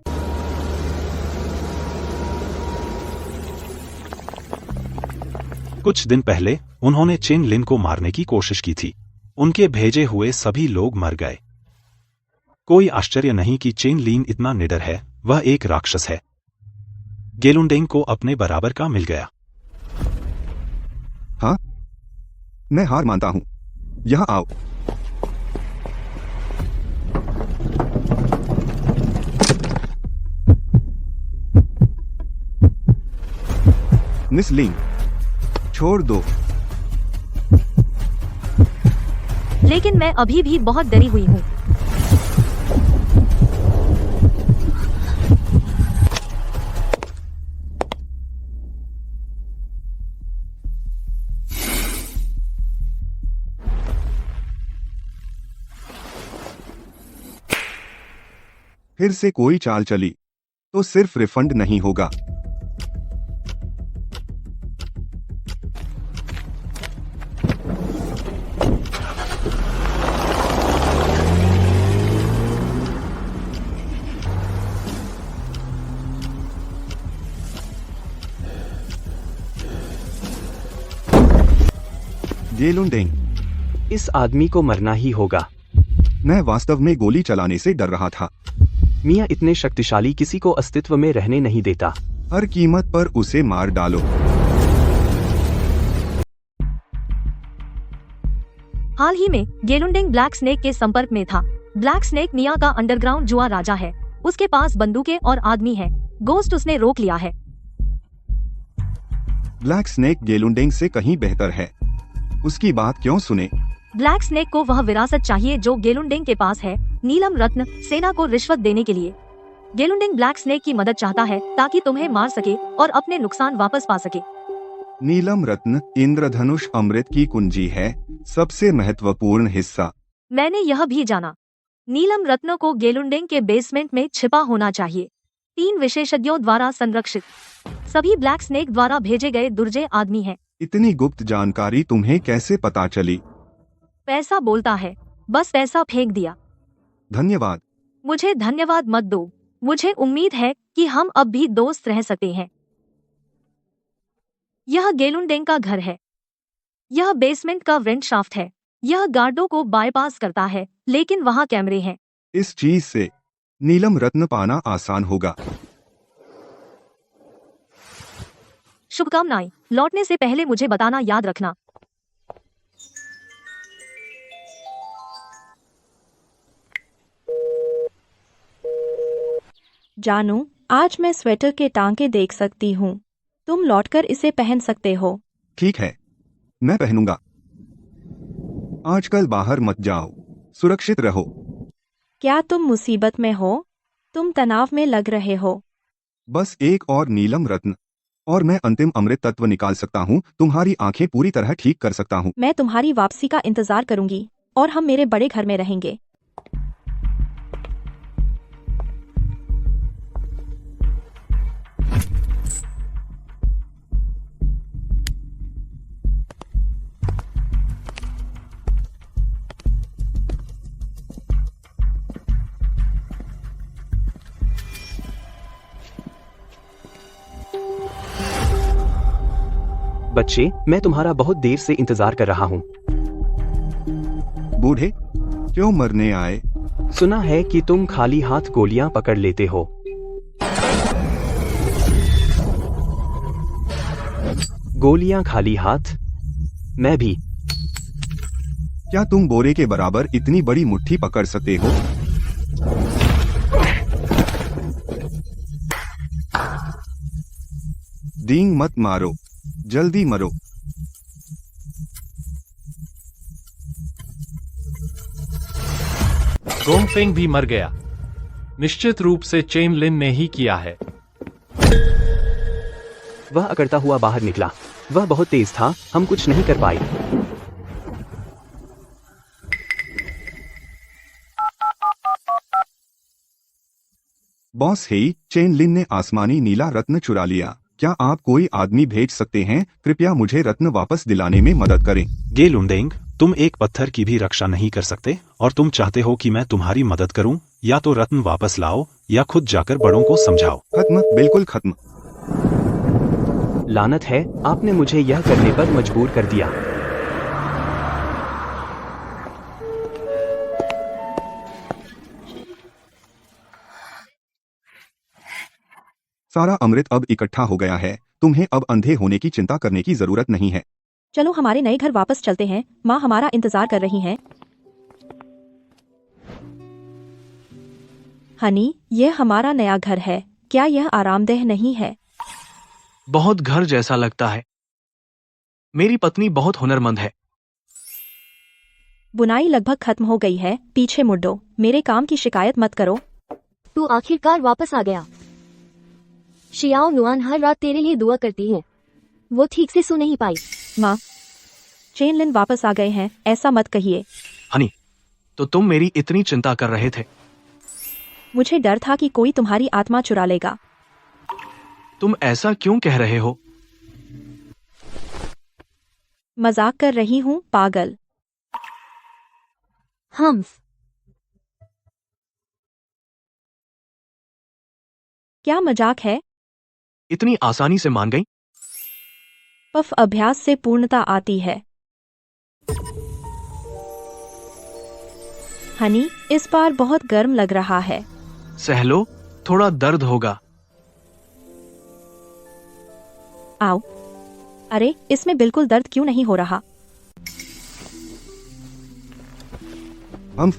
कुछ दिन पहले उन्होंने चेन लिन को मारने की कोशिश की थी। उनके भेजे हुए सभी लोग मर गए। कोई आश्चर्य नहीं कि चेन लिन इतना निडर है, वह एक राक्षस है। गेलुंडेंग को अपने बराबर का मिल गया। हाँ, मैं हार मानता हूं। यहां आओ। मिस लिंग, छोड़ दो। लेकिन मैं अभी भी बहुत डरी हुई हूँ। फिर से कोई चाल चली तो सिर्फ रिफंड नहीं होगा। गेलुंडेंग, इस आदमी को मरना ही होगा। मैं वास्तव में गोली चलाने से डर रहा था। मियाँ इतने शक्तिशाली किसी को अस्तित्व में रहने नहीं देता। हर कीमत पर उसे मार डालो। हाल ही में गेलुंडेंग ब्लैक स्नेक के संपर्क में था। ब्लैक स्नेक निया का अंडरग्राउंड जुआ राजा है। उसके पास बंदूकें और आदमी है। गोस्ट उसने रोक लिया है। ब्लैक स्नेक गेलुंडेंग से कहीं बेहतर है। उसकी बात क्यों सुने? ब्लैक स्नेक को वह विरासत चाहिए जो गेलुंडेंग के पास है, नीलम रत्न, सेना को रिश्वत देने के लिए। गेलुंडेंग ब्लैक स्नेक की मदद चाहता है ताकि तुम्हें मार सके और अपने नुकसान वापस पा सके। नीलम रत्न इंद्रधनुष अमृत की कुंजी है, सबसे महत्वपूर्ण हिस्सा। मैंने यह भी जाना। नीलम रत्न को गेलुंडेंग के बेसमेंट में छिपा होना चाहिए, 3 विशेषज्ञों द्वारा संरक्षित। सभी ब्लैक स्नेक द्वारा भेजे गए दुर्जय आदमी हैं। इतनी गुप्त जानकारी तुम्हें कैसे पता चली? पैसा बोलता है, बस पैसा फेंक दिया। धन्यवाद। मुझे धन्यवाद मत दो। मुझे उम्मीद है कि हम अब भी दोस्त रह सकते हैं। यह गेलुंडेंग का घर है। यह बेसमेंट का वेंट शाफ्ट है। यह गार्डों को बाईपास करता है, लेकिन वहाँ कैमरे हैं। इस चीज से नीलम रत्न पाना आसान होगा। शुभकामनाएं। लौटने से पहले मुझे बताना याद रखना। जानू, आज मैं स्वेटर के टांके देख सकती हूँ। तुम लौटकर इसे पहन सकते हो। ठीक है, मैं पहनूंगा। आजकल बाहर मत जाओ, सुरक्षित रहो। क्या तुम मुसीबत में हो? तुम तनाव में लग रहे हो। बस एक और नीलम रत्न और मैं अंतिम अमृत तत्व निकाल सकता हूँ। तुम्हारी आंखें पूरी तरह ठीक कर सकता हूँ। मैं तुम्हारी वापसी का इंतजार करूंगी और हम मेरे बड़े घर में रहेंगे। बच्चे, मैं तुम्हारा बहुत देर से इंतजार कर रहा हूँ। बूढ़े, क्यों मरने आए? सुना है कि तुम खाली हाथ गोलियां पकड़ लेते हो। गोलियां खाली हाथ? मैं भी। क्या तुम बोरे के बराबर इतनी बड़ी मुट्ठी पकड़ सकते हो? डींग मत मारो, जल्दी मरो। गोंगफेंग भी मर गया। निश्चित रूप से चेन लिन ने ही किया है। वह अकड़ता हुआ बाहर निकला। वह बहुत तेज था, हम कुछ नहीं कर पाए। बॉस हेई, चेन लिन ने आसमानी नीला रत्न चुरा लिया। क्या आप कोई आदमी भेज सकते हैं? कृपया मुझे रत्न वापस दिलाने में मदद करें। गे लुंडेंग, तुम एक पत्थर की भी रक्षा नहीं कर सकते और तुम चाहते हो कि मैं तुम्हारी मदद करूं? या तो रत्न वापस लाओ या खुद जाकर बड़ों को समझाओ। खत्म, बिल्कुल खत्म। लानत है, आपने मुझे यह करने पर मजबूर कर दिया। सारा अमृत अब इकट्ठा हो गया है। तुम्हें अब अंधे होने की चिंता करने की जरूरत नहीं है। चलो हमारे नए घर वापस चलते हैं, माँ हमारा इंतजार कर रही हैं। हनी, यह हमारा नया घर है। क्या यह आरामदेह नहीं है? बहुत घर जैसा लगता है। मेरी पत्नी बहुत हुनरमंद है। बुनाई लगभग खत्म हो गई है, पीछे मुड़ दो। मेरे काम की शिकायत मत करो। तू आखिरकार वापस आ गया। शियाओ नुआन हर रात तेरे लिए दुआ करती है। वो ठीक से सो नहीं पाई। माँ, चेन लिन वापस आ गए हैं, ऐसा मत कहिए। हनी, तो तुम मेरी इतनी चिंता कर रहे थे? मुझे डर था कि कोई तुम्हारी आत्मा चुरा लेगा। तुम ऐसा क्यों कह रहे हो? मजाक कर रही हूँ, पागल। हम्फ। क्या मजाक है? इतनी आसानी से मान गई? पफ अभ्यास से पूर्णता आती है। हनी, इस बार बहुत गर्म लग रहा है। सह लो, थोड़ा दर्द होगा। आओ। अरे, इसमें बिल्कुल दर्द क्यों नहीं हो रहा? हम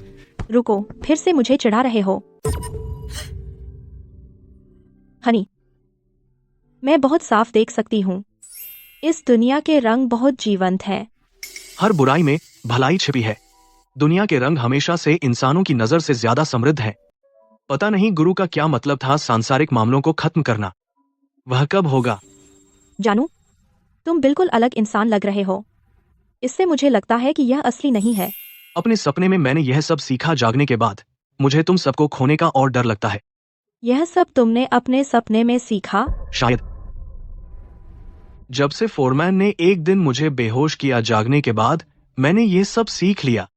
रुको, फिर से मुझे चिढ़ा रहे हो। हनी, मैं बहुत साफ देख सकती हूँ। इस दुनिया के रंग बहुत जीवंत हैं। हर बुराई में भलाई छिपी है। दुनिया के रंग हमेशा से इंसानों की नजर से ज्यादा समृद्ध है। पता नहीं गुरु का क्या मतलब था सांसारिक मामलों को खत्म करना। वह कब होगा? जानू, तुम बिल्कुल अलग इंसान लग रहे हो। इससे मुझे लगता है कि यह असली नहीं है। अपने सपने में मैंने यह सब सीखा। जागने के बाद मुझे तुम सबको खोने का और डर लगता है। यह सब तुमने अपने सपने में सीखा? शायद। जब से फोरमैन ने एक दिन मुझे बेहोश किया, जागने के बाद मैंने ये सब सीख लिया।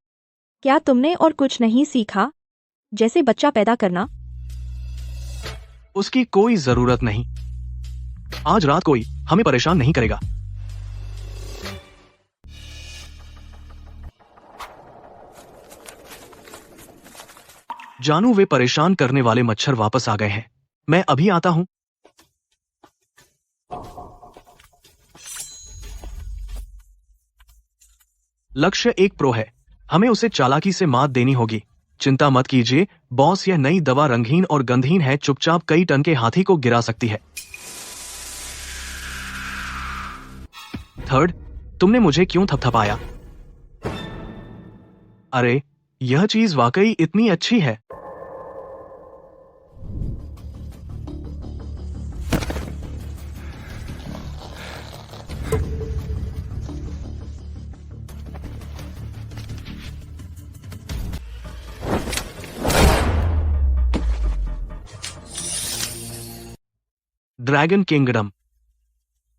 क्या तुमने और कुछ नहीं सीखा? जैसे बच्चा पैदा करना? उसकी कोई जरूरत नहीं। आज रात कोई हमें परेशान नहीं करेगा। जानू, वे परेशान करने वाले मच्छर वापस आ गए हैं। मैं अभी आता हूं। लक्ष्य एक प्रो है। हमें उसे चालाकी से मात देनी होगी। चिंता मत कीजिए बॉस, यह नई दवा रंगहीन और गंधहीन है। चुपचाप कई टन के हाथी को गिरा सकती है। थर्ड, तुमने मुझे क्यों थपथपाया? अरे, यह चीज वाकई इतनी अच्छी है। Dragon kingdom.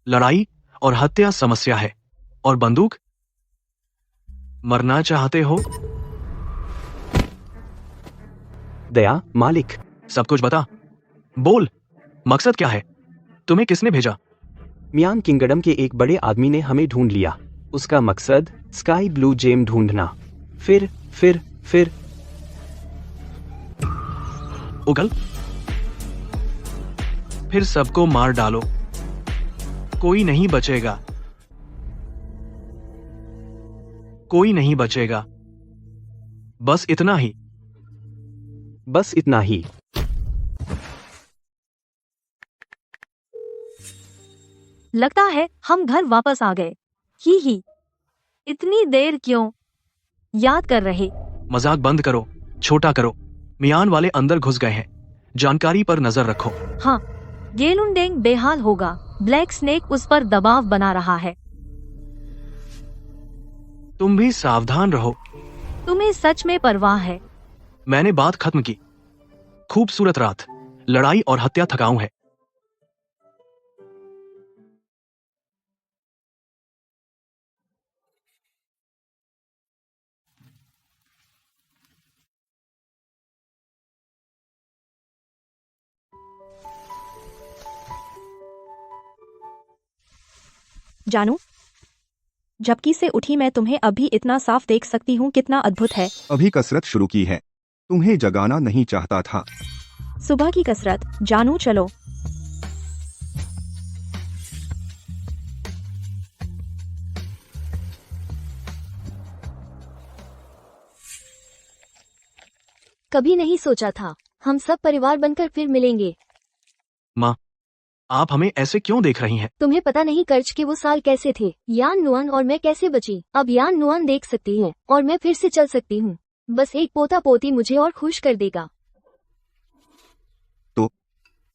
लड़ाई और हत्या समस्या है। और बंदूक? मरना चाहते हो? दया, मालिक। सब कुछ बता। बोल, मकसद क्या है? तुम्हें किसने भेजा? मियान किंगडम के एक बड़े आदमी ने हमें ढूंढ लिया। उसका मकसद स्काई ब्लू जेम ढूंढना। फिर उगल, फिर सबको मार डालो, कोई नहीं बचेगा, कोई नहीं बचेगा, बस इतना ही। बस इतना ही। लगता है हम घर वापस आ गए। ही इतनी देर क्यों याद कर रहे? मजाक बंद करो, छोटा करो। मियान वाले अंदर घुस गए हैं, जानकारी पर नजर रखो। हाँ, गेलुंडेंग बेहाल होगा। ब्लैक स्नेक उस पर दबाव बना रहा है। तुम भी सावधान रहो। तुम्हें सच में परवाह है? मैंने बात खत्म की। खूबसूरत रात, लड़ाई और हत्या थकाऊ है। जानू, झपकी से उठी मैं तुम्हें अभी इतना साफ देख सकती हूँ, कितना अद्भुत है। अभी कसरत शुरू की है, तुम्हें जगाना नहीं चाहता था। सुबह की कसरत। जानू चलो। कभी नहीं सोचा था हम सब परिवार बनकर फिर मिलेंगे। माँ, आप हमें ऐसे क्यों देख रही हैं? तुम्हें पता नहीं कर्ज के वो साल कैसे थे। यान नुआन और मैं कैसे बची। अब यान नुआन देख सकती है और मैं फिर से चल सकती हूँ। बस एक पोता पोती मुझे और खुश कर देगा। तो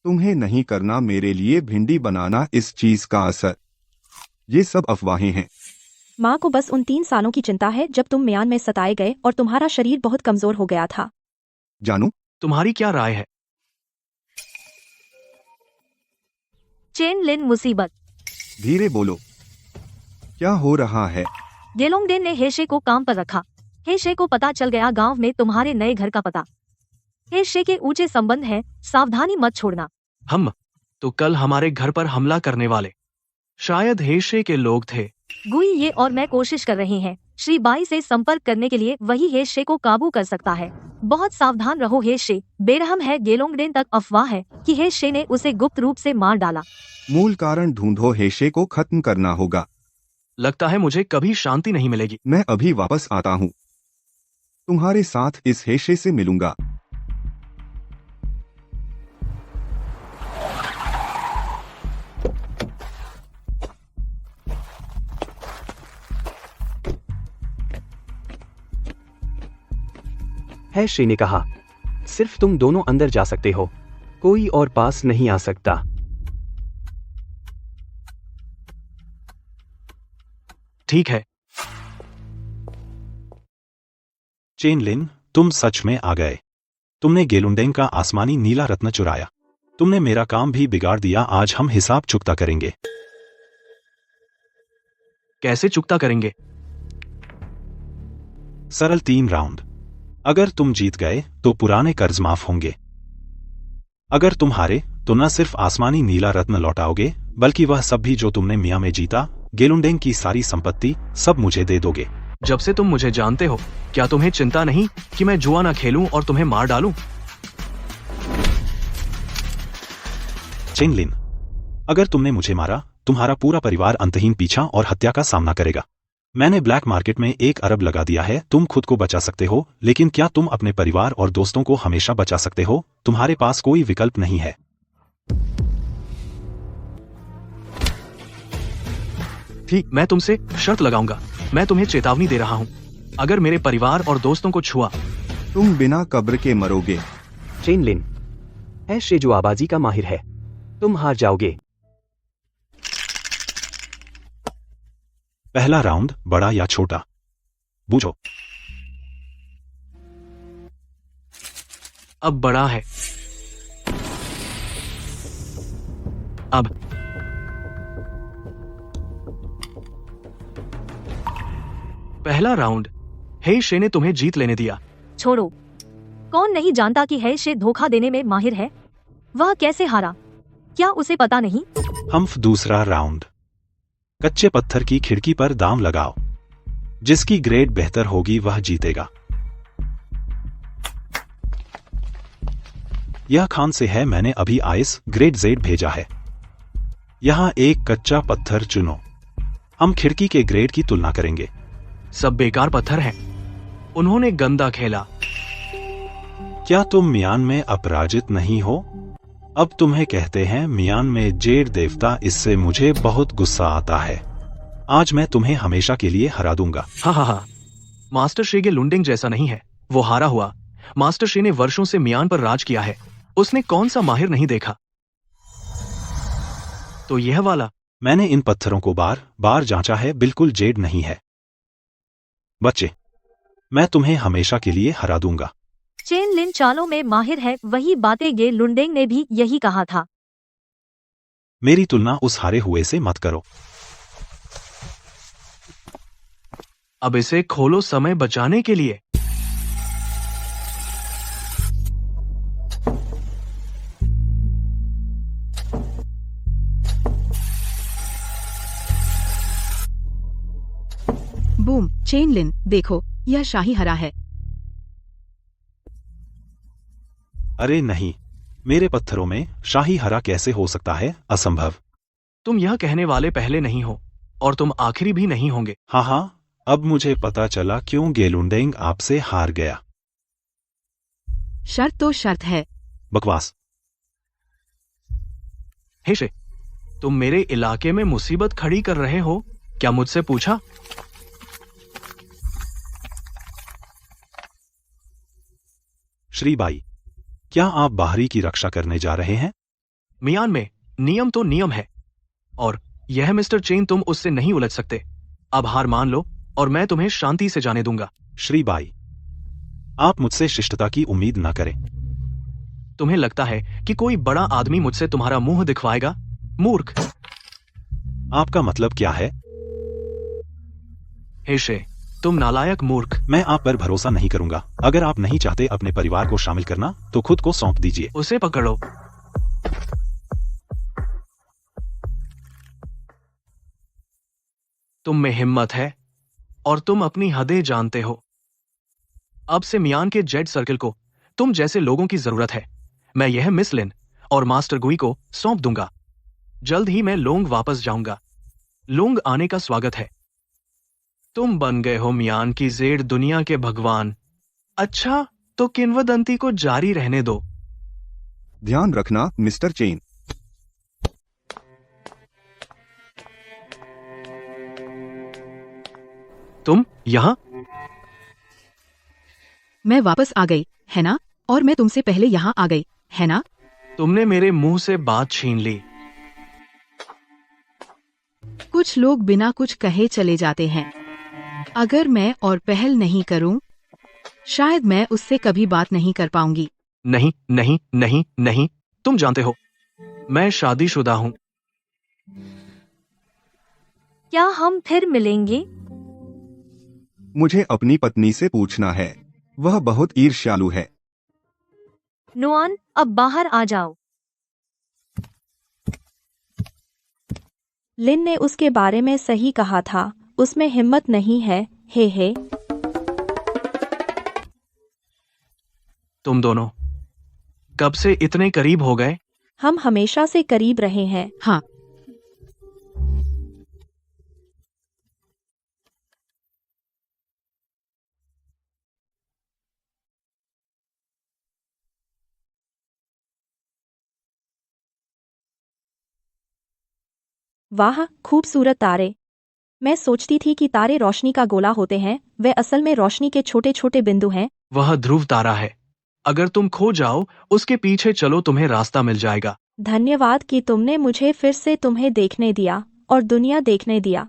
तुम्हें नहीं करना मेरे लिए भिंडी बनाना इस चीज का असर। ये सब अफवाहें हैं। माँ को बस उन 3 सालों की चिंता है जब तुम म्यान में सताए गए और तुम्हारा शरीर बहुत कमजोर हो गया था। जानू, तुम्हारी क्या राय है? चेन लिन मुसीबत। धीरे बोलो, क्या हो रहा है? गेलोंगडेन ने हेशे को काम पर रखा। हेशे को पता चल गया गांव में तुम्हारे नए घर का पता। हेशे के ऊंचे संबंध हैं, सावधानी मत छोड़ना। हम तो कल हमारे घर पर हमला करने वाले शायद हेशे के लोग थे। गुई ये और मैं कोशिश कर रहे हैं श्री बाई से संपर्क करने के लिए। वही हेशे को काबू कर सकता है। बहुत सावधान रहो। हेशे बेरहम है। गेलोंगडेन तक अफवाह है कि हेशे ने उसे गुप्त रूप से मार डाला। मूल कारण ढूंढो। हेशे को खत्म करना होगा। लगता है मुझे कभी शांति नहीं मिलेगी। मैं अभी वापस आता हूँ, तुम्हारे साथ इस हेशे से मिलूंगा। हेशे ने कहा, सिर्फ तुम दोनों अंदर जा सकते हो, कोई और पास नहीं आ सकता। ठीक है। चेन लिन, तुम सच में आ गए। तुमने गेलुंडेंग का आसमानी नीला रत्न चुराया। तुमने मेरा काम भी बिगाड़ दिया। आज हम हिसाब चुकता करेंगे। कैसे चुकता करेंगे? सरल 3 राउंड। अगर तुम जीत गए तो पुराने कर्ज माफ होंगे। अगर तुम हारे तो न सिर्फ आसमानी नीला रत्न लौटाओगे बल्कि वह सब भी जो तुमने मियां में जीता, गेलुंडेंग की सारी संपत्ति, सब मुझे दे दोगे। जब से तुम मुझे जानते हो, क्या तुम्हें चिंता नहीं कि मैं जुआ न खेलूं और तुम्हें मार डालूं? चेन लिन, अगर तुमने मुझे मारा, तुम्हारा पूरा परिवार अंतहीन पीछा और हत्या का सामना करेगा। मैंने ब्लैक मार्केट में 1 अरब लगा दिया है। तुम खुद को बचा सकते हो, लेकिन क्या तुम अपने परिवार और दोस्तों को हमेशा बचा सकते हो? तुम्हारे पास कोई विकल्प नहीं है। ठीक, मैं तुमसे शर्त लगाऊंगा। मैं तुम्हें चेतावनी दे रहा हूं, अगर मेरे परिवार और दोस्तों को छुआ, तुम बिना कब्र के मरोगे। चेन लिन, हेशे जो आबाजी का माहिर है, तुम हार जाओगे। पहला राउंड, बड़ा या छोटा? बूझो। अब बड़ा है। अब पहला राउंड। हेशे ने तुम्हें जीत लेने दिया। छोड़ो, कौन नहीं जानता कि हेशे धोखा देने में माहिर है। वह कैसे हारा, क्या उसे पता नहीं? हम्फ दूसरा राउंड। कच्चे पत्थर की खिड़की पर दाम लगाओ। जिसकी ग्रेड बेहतर होगी वह जीतेगा। यह खान से है, मैंने अभी आइस ग्रेड जेड भेजा है। यहाँ एक कच्चा पत्थर चुनो। हम खिड़की के ग्रेड की तुलना करेंगे। सब बेकार पत्थर हैं। उन्होंने गंदा खेला। क्या तुम मियान में अपराजित नहीं हो? अब तुम्हें कहते हैं मियान में जेड देवता, इससे मुझे बहुत गुस्सा आता है। आज मैं तुम्हें हमेशा के लिए हरा दूंगा। हा। मास्टर शे के लुंडिंग जैसा नहीं है, वो हारा हुआ। मास्टर शे ने वर्षों से मियान पर राज किया है। उसने कौन सा माहिर नहीं देखा? तो यह वाला। मैंने इन पत्थरों को बार बार जांचा है, बिल्कुल जेड नहीं है। बच्चे, मैं तुम्हें हमेशा के लिए हरा दूंगा। चेन लिन चालों में माहिर है, वही बातें गे लुंडेंग ने भी यही कहा था। मेरी तुलना उस हारे हुए से मत करो। अब इसे खोलो समय बचाने के लिए। बूम, चेन लिन, देखो, यह शाही हरा है। अरे नहीं, मेरे पत्थरों में शाही हरा कैसे हो सकता है? असंभव। तुम यह कहने वाले पहले नहीं हो, और तुम आखिरी भी नहीं होंगे। हाँ, अब मुझे पता चला क्यों गेलुंडेंग आपसे हार गया। शर्त तो शर्त है। बकवास। हेशे, तुम मेरे इलाके में मुसीबत खड़ी कर रहे हो, क्या मुझसे पूछा? श्रीबाई, क्या आप बाहरी की रक्षा करने जा रहे हैं? मियान में नियम तो नियम है, और यह मिस्टर चेन, तुम उससे नहीं उलझ सकते। अब हार मान लो और मैं तुम्हें शांति से जाने दूंगा। श्रीबाई, आप मुझसे शिष्टता की उम्मीद न करें। तुम्हें लगता है कि कोई बड़ा आदमी मुझसे तुम्हारा मुंह दिखवाएगा? मूर्ख। आपका मतलब क्या है? हेशे, तुम नालायक मूर्ख। मैं आप पर भरोसा नहीं करूंगा। अगर आप नहीं चाहते अपने परिवार को शामिल करना तो खुद को सौंप दीजिए। उसे पकड़ो। तुम में हिम्मत है और तुम अपनी हदें जानते हो। अब से मियान के जेड सर्कल को तुम जैसे लोगों की जरूरत है। मैं यह मिस लिन और मास्टर गुई को सौंप दूंगा। जल्द ही मैं लोंग वापस जाऊंगा। लोंग आने का स्वागत है। तुम बन गए हो मियान की जेड दुनिया के भगवान। अच्छा, तो किंवदंती को जारी रहने दो। ध्यान रखना मिस्टर चेन। तुम यहां? मैं वापस आ गई, है ना? और मैं तुमसे पहले यहाँ आ गई, है ना? तुमने मेरे मुंह से बात छीन ली। कुछ लोग बिना कुछ कहे चले जाते हैं। अगर मैं और पहल नहीं करूं, शायद मैं उससे कभी बात नहीं कर पाऊंगी। नहीं नहीं नहीं नहीं, तुम जानते हो मैं शादीशुदा हूं। क्या हम फिर मिलेंगे? मुझे अपनी पत्नी से पूछना है, वह बहुत ईर्ष्यालु है। नुआन, अब बाहर आ जाओ। लिन ने उसके बारे में सही कहा था, उसमें हिम्मत नहीं है। हे। तुम दोनों कब से इतने करीब हो गए? हम हमेशा से करीब रहे हैं। हाँ, वाह, खूबसूरत तारे। मैं सोचती थी कि तारे रोशनी का गोला होते हैं, वे असल में रोशनी के छोटे छोटे बिंदु हैं। वह ध्रुव तारा है। अगर तुम खो जाओ, उसके पीछे चलो, तुम्हें रास्ता मिल जाएगा। धन्यवाद कि तुमने मुझे फिर से तुम्हें देखने दिया और दुनिया देखने दिया।